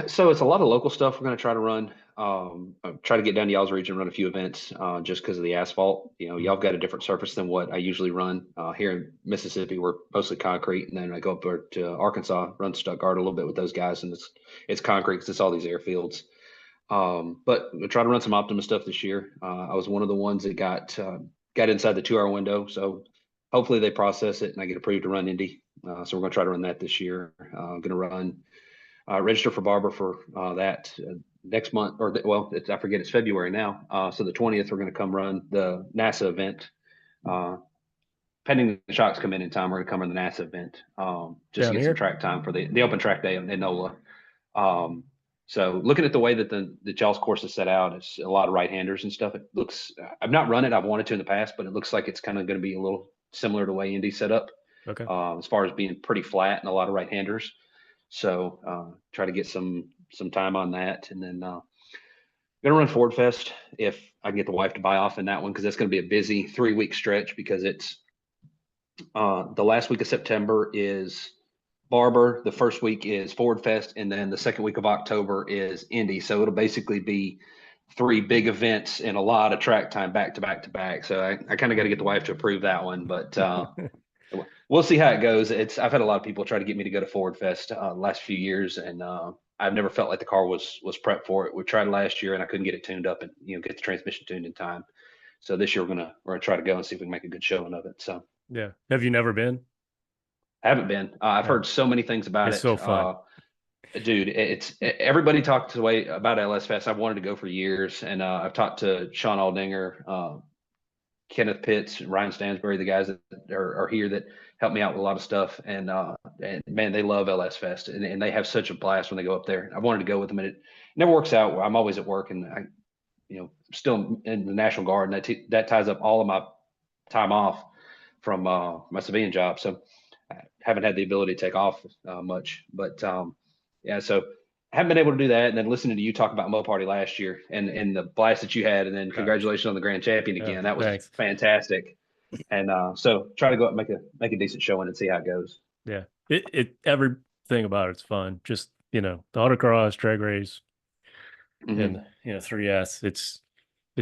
So it's a lot of local stuff we're going to try to run. Try to get down to y'all's region, run a few events, just because of the asphalt. You know, Mhm. y'all got a different surface than what I usually run. Here in Mississippi, we're mostly concrete, and then I go up there to Arkansas, run Stuttgart a little bit with those guys, and it's concrete because it's all these airfields. But we'll try to run some Optima stuff this year. I was one of the ones that got inside the 2 hour window, so hopefully they process it and I get approved to run Indy. So we're going to try to run that this year. I'm going to run register for barber for that next month, I forget, it's February now. So the 20th, we're going to come run the NASA event. Uh, Pending the shocks come in time, we're going to come run the NASA event just to Down get some here? track time for the open track day in NOLA. Um, so looking at the way that the y'all's course is set out, it's a lot of right-handers and stuff. It looks, I've not run it. I've wanted to in the past, but it looks like it's kind of going to be a little similar to the way Indy set up Okay. as far as being pretty flat and a lot of right-handers. So try to get some time on that, and then Gonna run Ford Fest if I can get the wife to buy off in that one because that's gonna be a busy 3 week stretch because it's the last week of September is Barber, the first week is Ford Fest, and then the second week of October is Indy. So it'll basically be three big events and a lot of track time back to back to back. So I kind of got to get the wife to approve that one, but we'll see how it goes. I've had a lot of people try to get me to go to Ford Fest the last few years, and I've never felt like the car was prepped for it. We tried last year, and I couldn't get it tuned up and get the transmission tuned in time. So this year we're gonna try to go and see if we can make a good showing of it. So Yeah. Have you never been? I haven't been. I've Yeah. heard so many things about It's it. so fun. Dude, it's everybody talks away about LS Fest. I've wanted to go for years, and I've talked to Sean Aldinger, Kenneth Pitts, Ryan Stansbury, the guys that are here that help me out with a lot of stuff. And man, they love LS Fest, and they have such a blast when they go up there. I wanted to go with them, and it never works out. I'm always at work, and still in the National Guard, and that ties up all of my time off from my civilian job. So I haven't had the ability to take off much, but yeah, so I haven't been able to do that. And then listening to you talk about Mo Party last year and the blast that you had, and then Gosh. congratulations on the grand champion Yeah. again. That was Thanks. fantastic. And so try to go up and make a decent showing and see how it goes. Yeah. Everything about it's fun. Just, the autocross, drag race, and Hmm. 3S. It's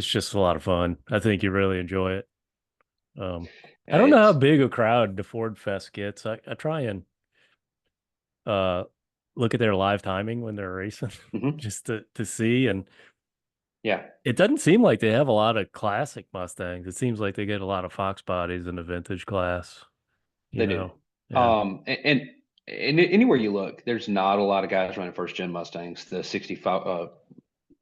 just a lot of fun. I think you really enjoy it. I don't know how It's big a crowd the Ford Fest gets. I try and uh look at their live timing when they're racing hmm just to see, and yeah, it doesn't seem like they have a lot of classic Mustangs. It seems like they get a lot of Fox bodies in the vintage class, you they do. know. Yeah. And anywhere you look, there's not a lot of guys running first gen Mustangs. The 65,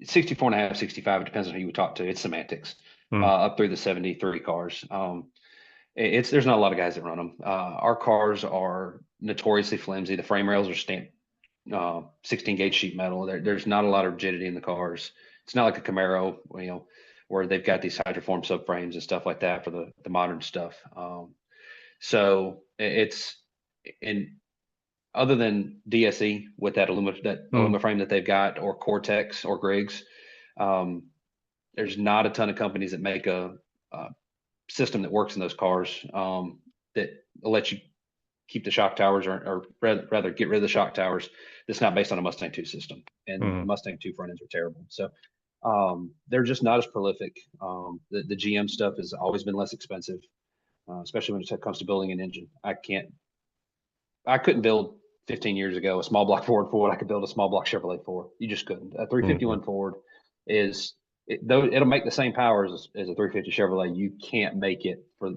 64 and a half, 65, it depends on who you talk to. It's semantics Hmm. up through the 73 cars. There's not a lot of guys that run them. Our cars are notoriously flimsy. The frame rails are stamped 16 gauge sheet metal. There's not a lot of rigidity in the cars. It's not like a Camaro, where they've got these hydroform subframes and stuff like that for the modern stuff. So it's in other than DSE with that Hmm. aluminum frame that they've got, or Cortex or Griggs, um, there's not a ton of companies that make a system that works in those cars that lets you keep the shock towers, or rather get rid of the shock towers. That's not based on a Mustang 2 system, and the Hmm. Mustang 2 front ends are terrible. So they're just not as prolific. The GM stuff has always been less expensive, especially when it comes to building an engine. I couldn't build 15 years ago a small block Ford for what I could build a small block Chevrolet for. You just couldn't. A Hmm. 351 Ford though it'll make the same power as a 350 Chevrolet. You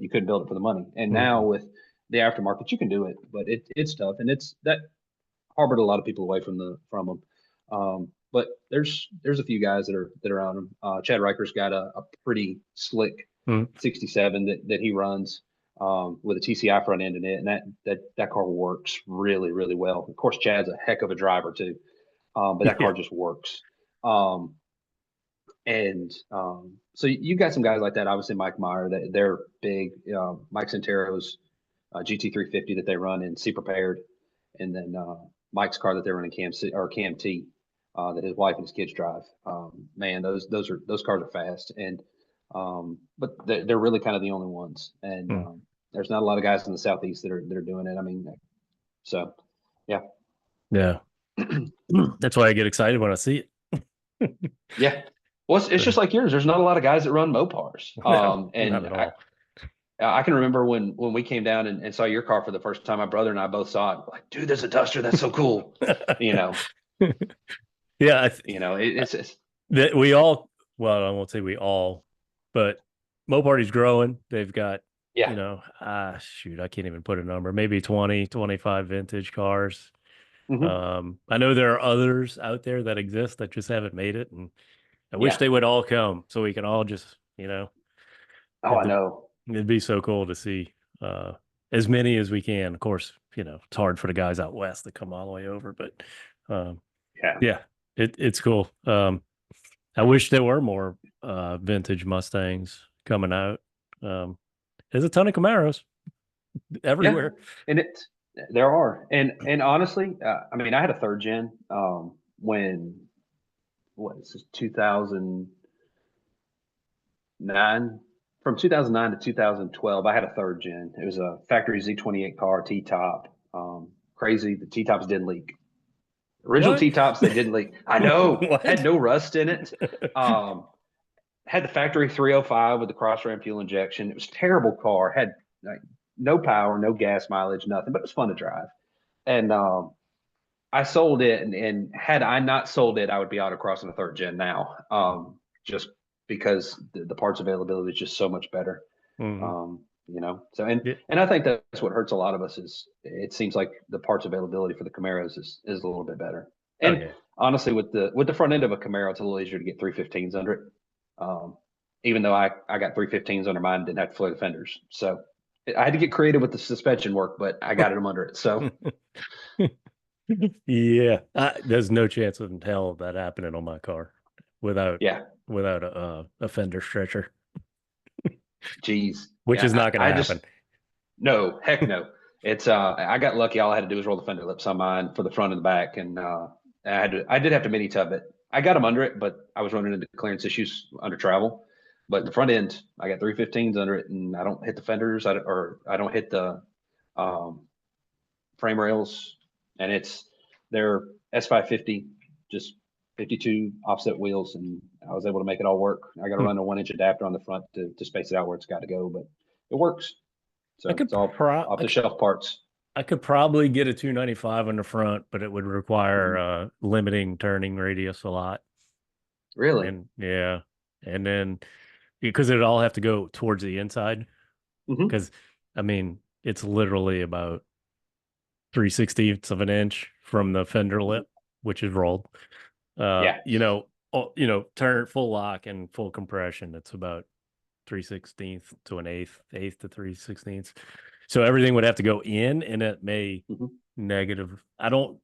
couldn't build it for the money. And now Hmm. with the aftermarket, you can do it, but it's tough, and it's that harbored a lot of people away from them. But there's a few guys that are on them. Chad Riker's got a pretty slick Hmm. 67 that he runs with a TCI front end in it, and that car works really really well. Of course, Chad's a heck of a driver too, but that Yeah. car just works. Um, and so you got some guys like that. Obviously, Mike Meier, they're big. Mike Santero's GT350 that they run in C Prepared, and then Mike's car that they're running Cam T that his wife and his kids drive. Man, those cars are fast, and but they're really kind of the only ones. And Hmm. there's not a lot of guys in the southeast that are doing it. I mean, so yeah, Yeah. That's why I get excited when I see it. yeah. Well, it's just like yours. There's not a lot of guys that run Mopars. No, not And at I, all. I can remember when we came down and saw your car for the first time. My brother and I both saw it. Like, dude, there's a Duster. That's so cool. You know, Yeah, it's that we all, well, I won't say we all, but Mo Party's growing. They've got, yeah, shoot, I can't even put a number, maybe 20, 25 vintage cars. hmm I know there are others out there that exist that just haven't made it. And I wish yeah. they would all come so we can all just, Oh, I it'd, know. it'd be so cool to see uh, as many as we can. Of course, it's hard for the guys out west to come all the way over, but um, Yeah, yeah, it's cool. I wish there were more vintage Mustangs coming out. Um, there's a ton of Camaros yeah. everywhere. And there are, and honestly, I mean, I had a third gen when what is this, 2009? From 2009 to 2012, I had a third gen. It was a factory Z28 car, T-top. Crazy. The T-tops didn't leak. Original What? T-tops, they didn't leak. I know. Had What? no rust in it. Um, had the factory 305 with the cross ram fuel injection. It was a terrible car. Had like no power, no gas mileage, nothing, but it was fun to drive. And I sold it, and had I not sold it, I would be autocrossing a third gen now, just because the parts availability is just so much better. Mhm. So and I think that's what hurts a lot of us is it seems like the parts availability for the Camaros is a little bit better. Oh And yeah. honestly, with the front end of a Camaro, it's a little easier to get 315s under it. Even though I got 315s under mine, didn't have to flare the fenders, so I had to get creative with the suspension work, but I got them under it. So Yeah, there's no chance in hell of that happening on my car without yeah, without a fender stretcher, geez, which is yeah, not going to I happen. just no, heck no. It's I got lucky. All I had to do was roll the fender lips on mine for the front and the back, and I did have to mini tub it. I got them under it, but I was running into clearance issues under travel. But the front end, I got 315s under it, and I don't hit the fenders, or I don't hit the um, frame rails, and they're S550, just 52 offset wheels, and I was able to make it all work. I got to Hmm. run a 1 inch adapter on the front to space it out where it's got to go, but it works. I So could it's all off I the could shelf parts. I could probably get a 295 on the front, but it would require Mhm. limiting turning radius a lot. Really? And yeah, and then because it'd all have to go towards the inside. Hmm. Because I mean, it's literally about 3/16 of an inch from the fender Hmm. lip, which is rolled. Yeah. Turn full lock and full compression. It's about 3/16 to an eighth to 3/16. So everything would have to go in, and it may Hmm. negative. I don't.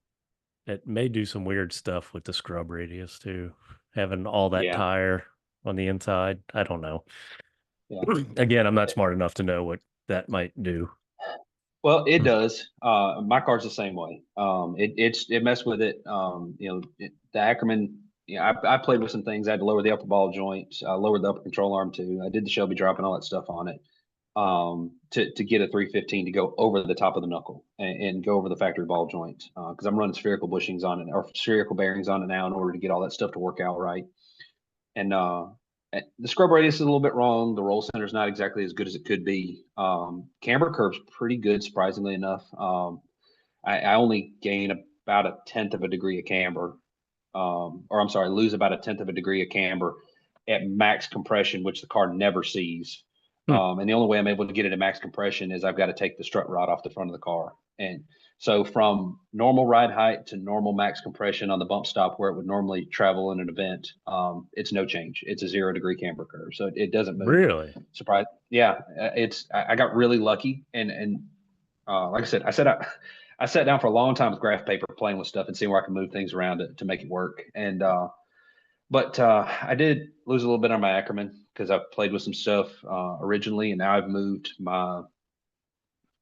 It may do some weird stuff with the scrub radius too, having all that Yeah. tire on the inside. I don't know. Yeah. Again, I'm not smart enough to know what that might do. Well, it does. My car's the same way. It messed with it. The Ackerman. Yeah, I played with some things. I had to lower the upper ball joint. I lowered the upper control arm too. I did the Shelby drop and all that stuff on it. To get a 315 to go over the top of the knuckle and go over the factory ball joint because I'm running spherical bushings on it or spherical bearings on it now in order to get all that stuff to work out right. And the scrub radius is a little bit wrong. The roll center is not exactly as good as it could be. Camber curve's pretty good, surprisingly enough. I only gain about a tenth of a degree of camber, or I'm sorry, lose about a tenth of a degree of camber at max compression, which the car never sees. Hmm. And the only way I'm able to get it at max compression is I've got to take the strut rod off the front of the car. And so from normal ride height to normal max compression on the bump stop where it would normally travel in an event, it's no change. It's a 0 degree camber curve. So it doesn't move. Really? Surprise. Yeah. I got really lucky. And like I sat down for a long time with graph paper playing with stuff and seeing where I can move things around to make it work. But I did lose a little bit on my Ackerman because I've played with some stuff originally, and now I've moved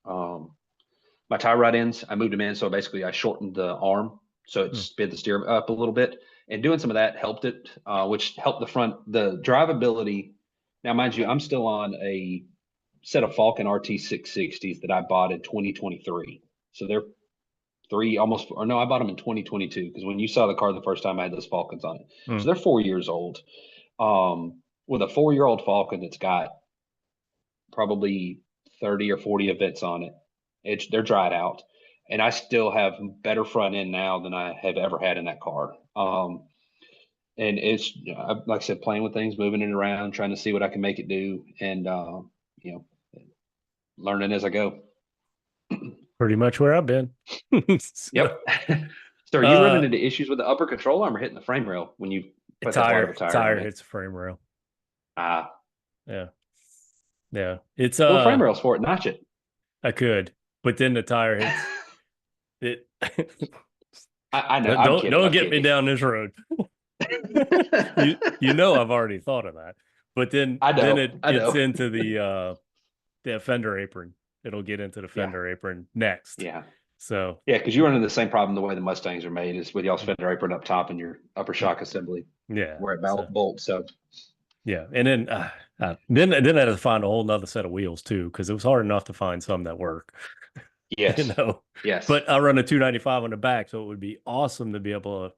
um, my tie rod ends. I moved them in, so basically I shortened the arm, so it Hmm. sped the steer up a little bit. And doing some of that helped it, which helped the drivability. Now, mind you, I'm still on a set of Falcon RT 660s that I bought in 2023, so they're three almost or no, I bought them in 2022 because when you saw the car the first time I had those Falcons on it. Hmm. So they're 4 years old. With a 4 year old Falcon that's got probably 30 or 40 events on it. They're dried out. And I still have better front end now than I have ever had in that car. And it's like I said, playing with things, moving it around, trying to see what I can make it do, and you know, learning as I go. Pretty much where I've been. So, Yep. So are you running uh, into issues with the upper control arm or hitting the frame rail when you a put that wide of a tire on tire it? hits the frame rail. Ah, Yeah. Yeah. It's well, the frame rails for it, notch it. I could, but then the tire hits it. I know. I'm Don't kidding. I'm get me kidding. down this road. You know I've already thought of that. But then know. it I gets know. into the fender apron. It'll get into the Yeah. fender apron next. Yeah. So Yeah, because you run into the same problem the way the Mustangs are made is with y'all's fender apron up top and your upper shock assembly yeah. where it So bolts. So yeah, and then I had to find a whole nother set of wheels too, because it was hard enough to find some that work, you yes, know. yes, But I run a 295 on the back, so it would be awesome to be able to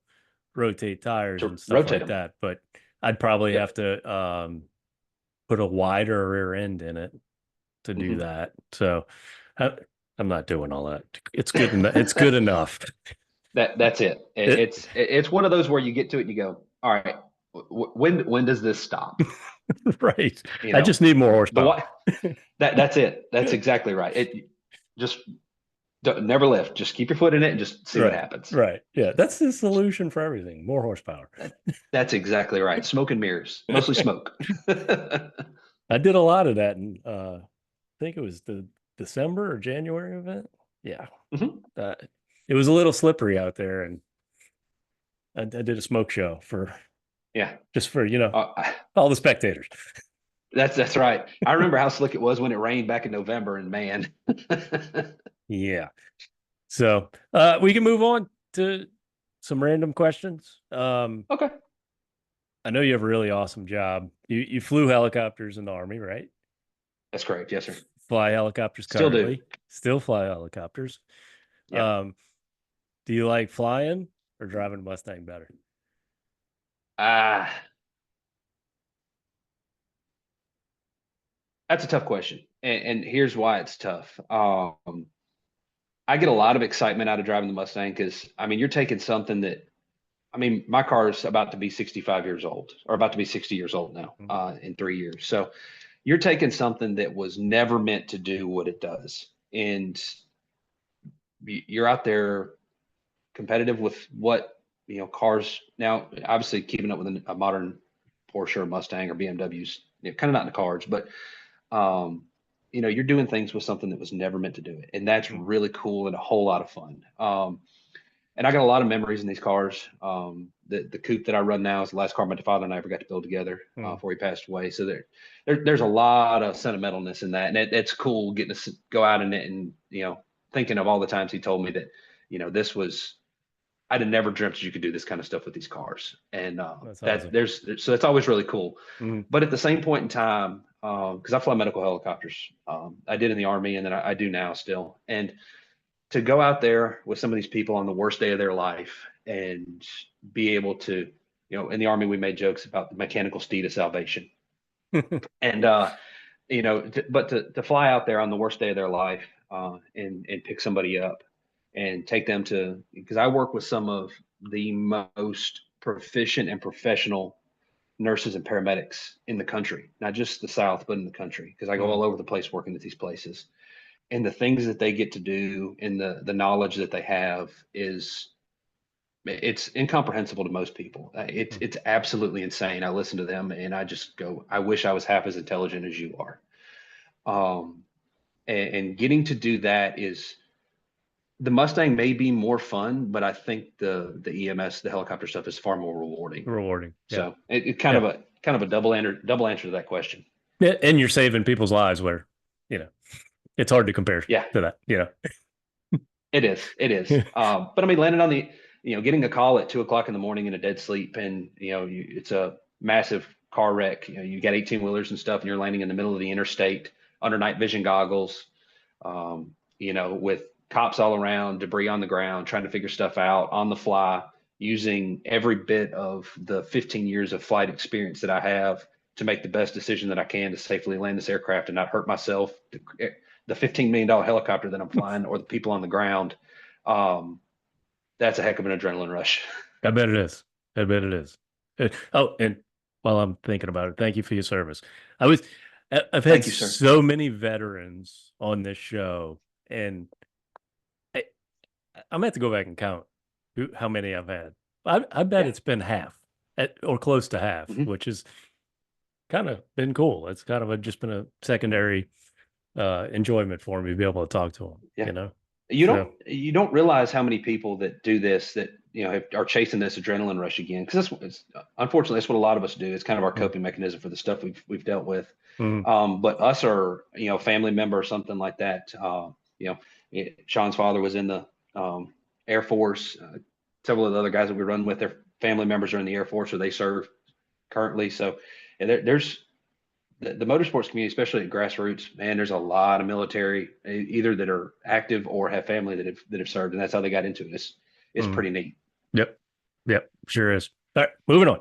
rotate tires to and stuff rotate like them. that. But I'd probably Yep. have to put a wider rear end in it to do Hmm. that. So I, I'm not doing all that. It's good. It's good enough. That's it. It, It's one of those where you get to it and you go, all right, when does this stop? right. You I know, just need more the horsepower. what that's it. That's exactly right. It just never lift. Just keep your foot in it and just see what Right. happens. Right. Yeah. That's the solution for everything. More horsepower. That's exactly right. Smoke and mirrors, mostly smoke. I did a lot of that in I think it was the December or January event. Yeah. Hmm. Uh, it was a little slippery out there, and I did a smoke show for Yeah. just for, Uh, all the spectators. that's right. I remember how slick it was when it rained back in November, and man. Yeah. So we can move on to some random questions. Okay. I know you have a really awesome job. You flew helicopters in the Army, right? That's correct. Yes, sir. Fly helicopters Still do. currently. Still fly helicopters. Yep. Um, do you like flying or driving a Mustang better? Ah, that's a tough question. And here's why it's tough. I get a lot of excitement out of driving the Mustang because I mean, you're taking something that I mean, my car is about to be 65 years old or about to be 60 years old now, Mhm. in 3 years. So you're taking something that was never meant to do what it does. And you're out there competitive with what, cars now, obviously keeping up with a modern Porsche or Mustang or BMWs, kind of not in the cards, but, um, you're doing things with something that was never meant to do it. And that's really cool and a whole lot of fun. And I got a lot of memories in these cars. The coupe that I run now is the last car my father and I ever got to build together Mhm. before he passed away. So there's a lot of sentimentalness in that, and it's cool getting to go out in it and thinking of all the times he told me that this was I'd have never dreamt that you could do this kind of stuff with these cars, and That's that awesome. so it's always really cool. Mhm. But at the same point in time, because I fly medical helicopters, I did in the Army, and then I do now still, and to go out there with some of these people on the worst day of their life and be able to, in the Army, we made jokes about the mechanical steed of salvation. And, but to fly out there on the worst day of their life and pick somebody up and take them to, because I work with some of the most proficient and professional nurses and paramedics in the country, not just the South, but in the country, because I go Mhm. all over the place working at these places and the things that they get to do and the knowledge that they have is it's incomprehensible to most people. It's absolutely insane. I listen to them and I just go, I wish I was half as intelligent as you are. Um, and getting to do that is the Mustang may be more fun, but I think the EMS, the helicopter stuff is far more rewarding. Rewarding. Yeah. So it kind Yeah. of a double answer to that question. Yeah. And you're saving people's lives where, you know, it's hard to compare Yeah. to that, It is. It is. But I mean, landing on getting a call at 2 o'clock in the morning in a dead sleep, and it's a massive car wreck. You got 18 wheelers and stuff, and you're landing in the middle of the interstate under night vision goggles. With cops all around, debris on the ground, trying to figure stuff out on the fly, using every bit of the 15 years of flight experience that I have to make the best decision that I can to safely land this aircraft and not hurt myself, the $15 million helicopter that I'm flying, or the people on the ground. Um, that's a heck of an adrenaline rush. I bet it is. I bet it is. Oh, and while I'm thinking about it, thank you for your service. I was, I've had Thank you, sir. so many veterans on this show, and I, I'm gonna have to go back and count how many I've had. I bet Yeah. it's been half, or close to half, Hmm. which is kind of been cool. It's kind of just been a secondary enjoyment for me to be able to talk to them, Yeah. So You don't realize how many people that do this that are chasing this adrenaline rush again, because unfortunately that's what a lot of us do. It's kind of our mm, coping mechanism for the stuff we've dealt with. mm, But us or family member or something like that. Sean's father was in the Air Force. Several of the other guys that we run with, their family members are in the Air Force or they serve currently. So and there's the motorsports community, especially at grassroots, man, there's a lot of military, either that are active or have family that have served, and that's how they got into it. It's pretty neat. Yep. Yep. Sure is. All right, moving on.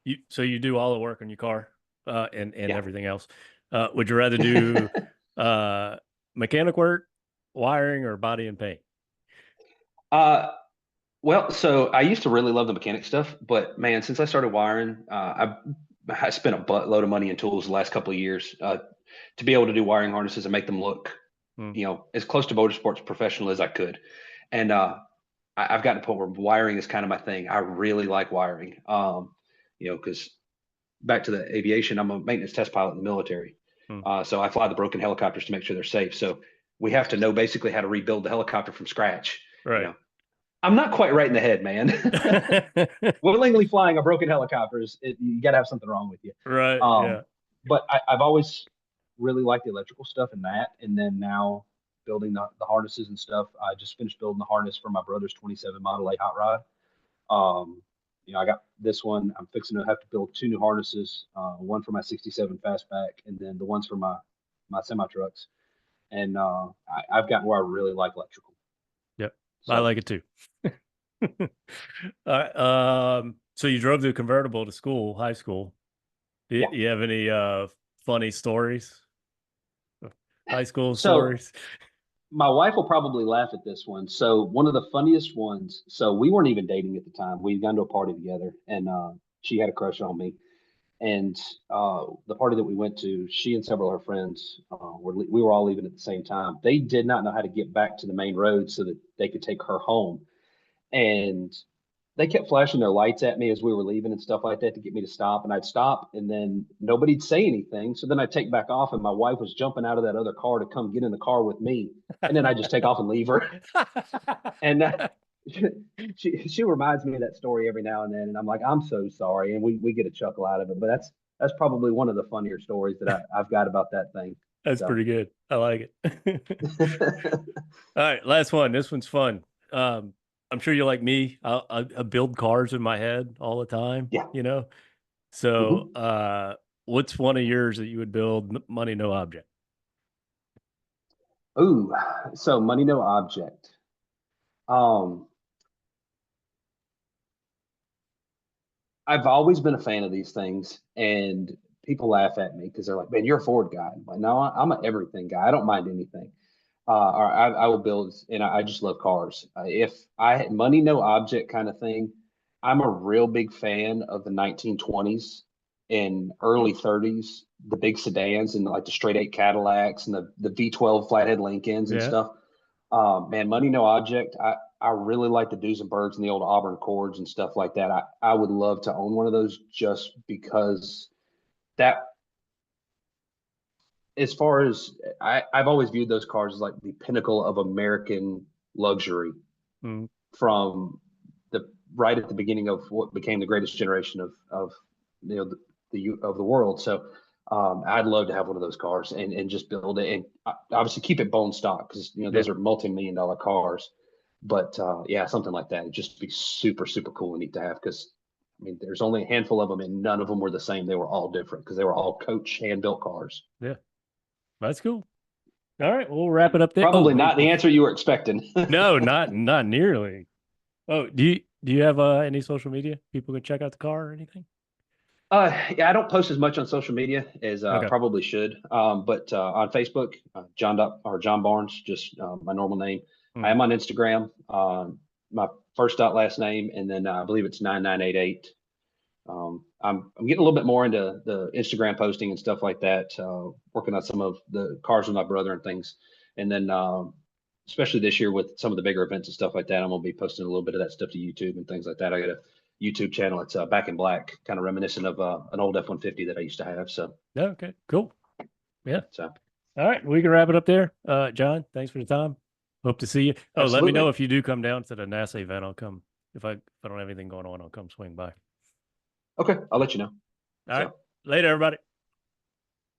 Yes. So you do all the work on your car, and Yeah. everything else. Would you rather do mechanic work, wiring, or body and paint? Well, so I used to really love the mechanic stuff, but man, since I started wiring, I spent a buttload of money in tools the last couple of years to be able to do wiring harnesses and make them look, Hmm. as close to motorsports professional as I could. And I've gotten to the point where wiring is kind of my thing. I really like wiring, because back to the aviation, I'm a maintenance test pilot in the military. Hmm. So I fly the broken helicopters to make sure they're safe. So we have to know basically how to rebuild the helicopter from scratch. Right. I'm not quite right in the head, man. Willingly flying a broken helicopter you got to have something wrong with you. Right. Yeah. But I've always really liked the electrical stuff and that. And then now building the harnesses and stuff. I just finished building the harness for my brother's 27 Model A hot rod. I got this one. I'm fixing to have to build two new harnesses, one for my 67 fastback, and then the ones for my semi trucks. And I've gotten where I really like electrical. Yep. So, I like it too. All right. So you drove the convertible to school, high school. Do yeah. you have any funny stories? High school So stories? my wife will probably laugh at this one. So one of the funniest ones. So we weren't even dating at the time. We'd gone to a party together, and she had a crush on me. And the party that we went to, she and several of her friends we were all leaving at the same time. They did not know how to get back to the main road so that they could take her home. And they kept flashing their lights at me as we were leaving and stuff like that to get me to stop. And I'd stop, and then nobody'd say anything. So then I'd take back off, and my wife was jumping out of that other car to come get in the car with me. And then I just take off and leave her. And she reminds me of that story every now and then. And I'm like, I'm so sorry. And we get a chuckle out of it. But that's probably one of the funnier stories that I've got about that thing. That's pretty good. I like it. All right, last one. This one's fun. I'm sure you're like me. I build cars in my head all the time. Yeah. So, what's one of yours that you would build? Money, no object. Ooh, so money, no object. I've always been a fan of these things, and people laugh at me because they're like, "Man, you're a Ford guy." I'm like, no, I'm an everything guy. I don't mind anything. Or I will build, and I just love cars. If I had money, no object kind of thing, I'm a real big fan of the 1920s and early 30s, the big sedans and like the straight eight Cadillacs and the V12 flathead Lincolns and Yeah. stuff. Man, money, no object. I really like the Duesenbergs and the old Auburn Cords and stuff like that. I would love to own one of those just because that, as far as I've always viewed those cars as like the pinnacle of American luxury from the right at the beginning of what became the greatest generation of the world. So I'd love to have one of those cars and just build it and obviously keep it bone stock because those are multi-million-dollar cars. But yeah, something like that would just be super, super cool and neat to have because I mean, there's only a handful of them and none of them were the same. They were all different because they were all coach hand-built cars. Yeah. That's cool. All right, we'll wrap it up there. Probably not the answer you were expecting. No, not nearly. Oh, do you have any social media people can check out the car or anything? Yeah, I don't post as much on social media as I probably should. But on Facebook, John Barnes, just my normal name. I am on Instagram. My first last name, and then I believe it's 9988. I'm getting a little bit more into the Instagram posting and stuff like that. Working on some of the cars with my brother and things, and then especially this year with some of the bigger events and stuff like that, I'm gonna be posting a little bit of that stuff to YouTube and things like that. I got a YouTube channel. It's Back in Black, kind of reminiscent of an old F-150 that I used to have. So okay, cool. Yeah. So all right, we can wrap it up there. John, thanks for the time. Hope to see you. Oh, absolutely. let me know if you do come down to the NASA event. I'll come. If I don't have anything going on, I'll come swing by. Okay, I'll let you know. All right. Later, everybody.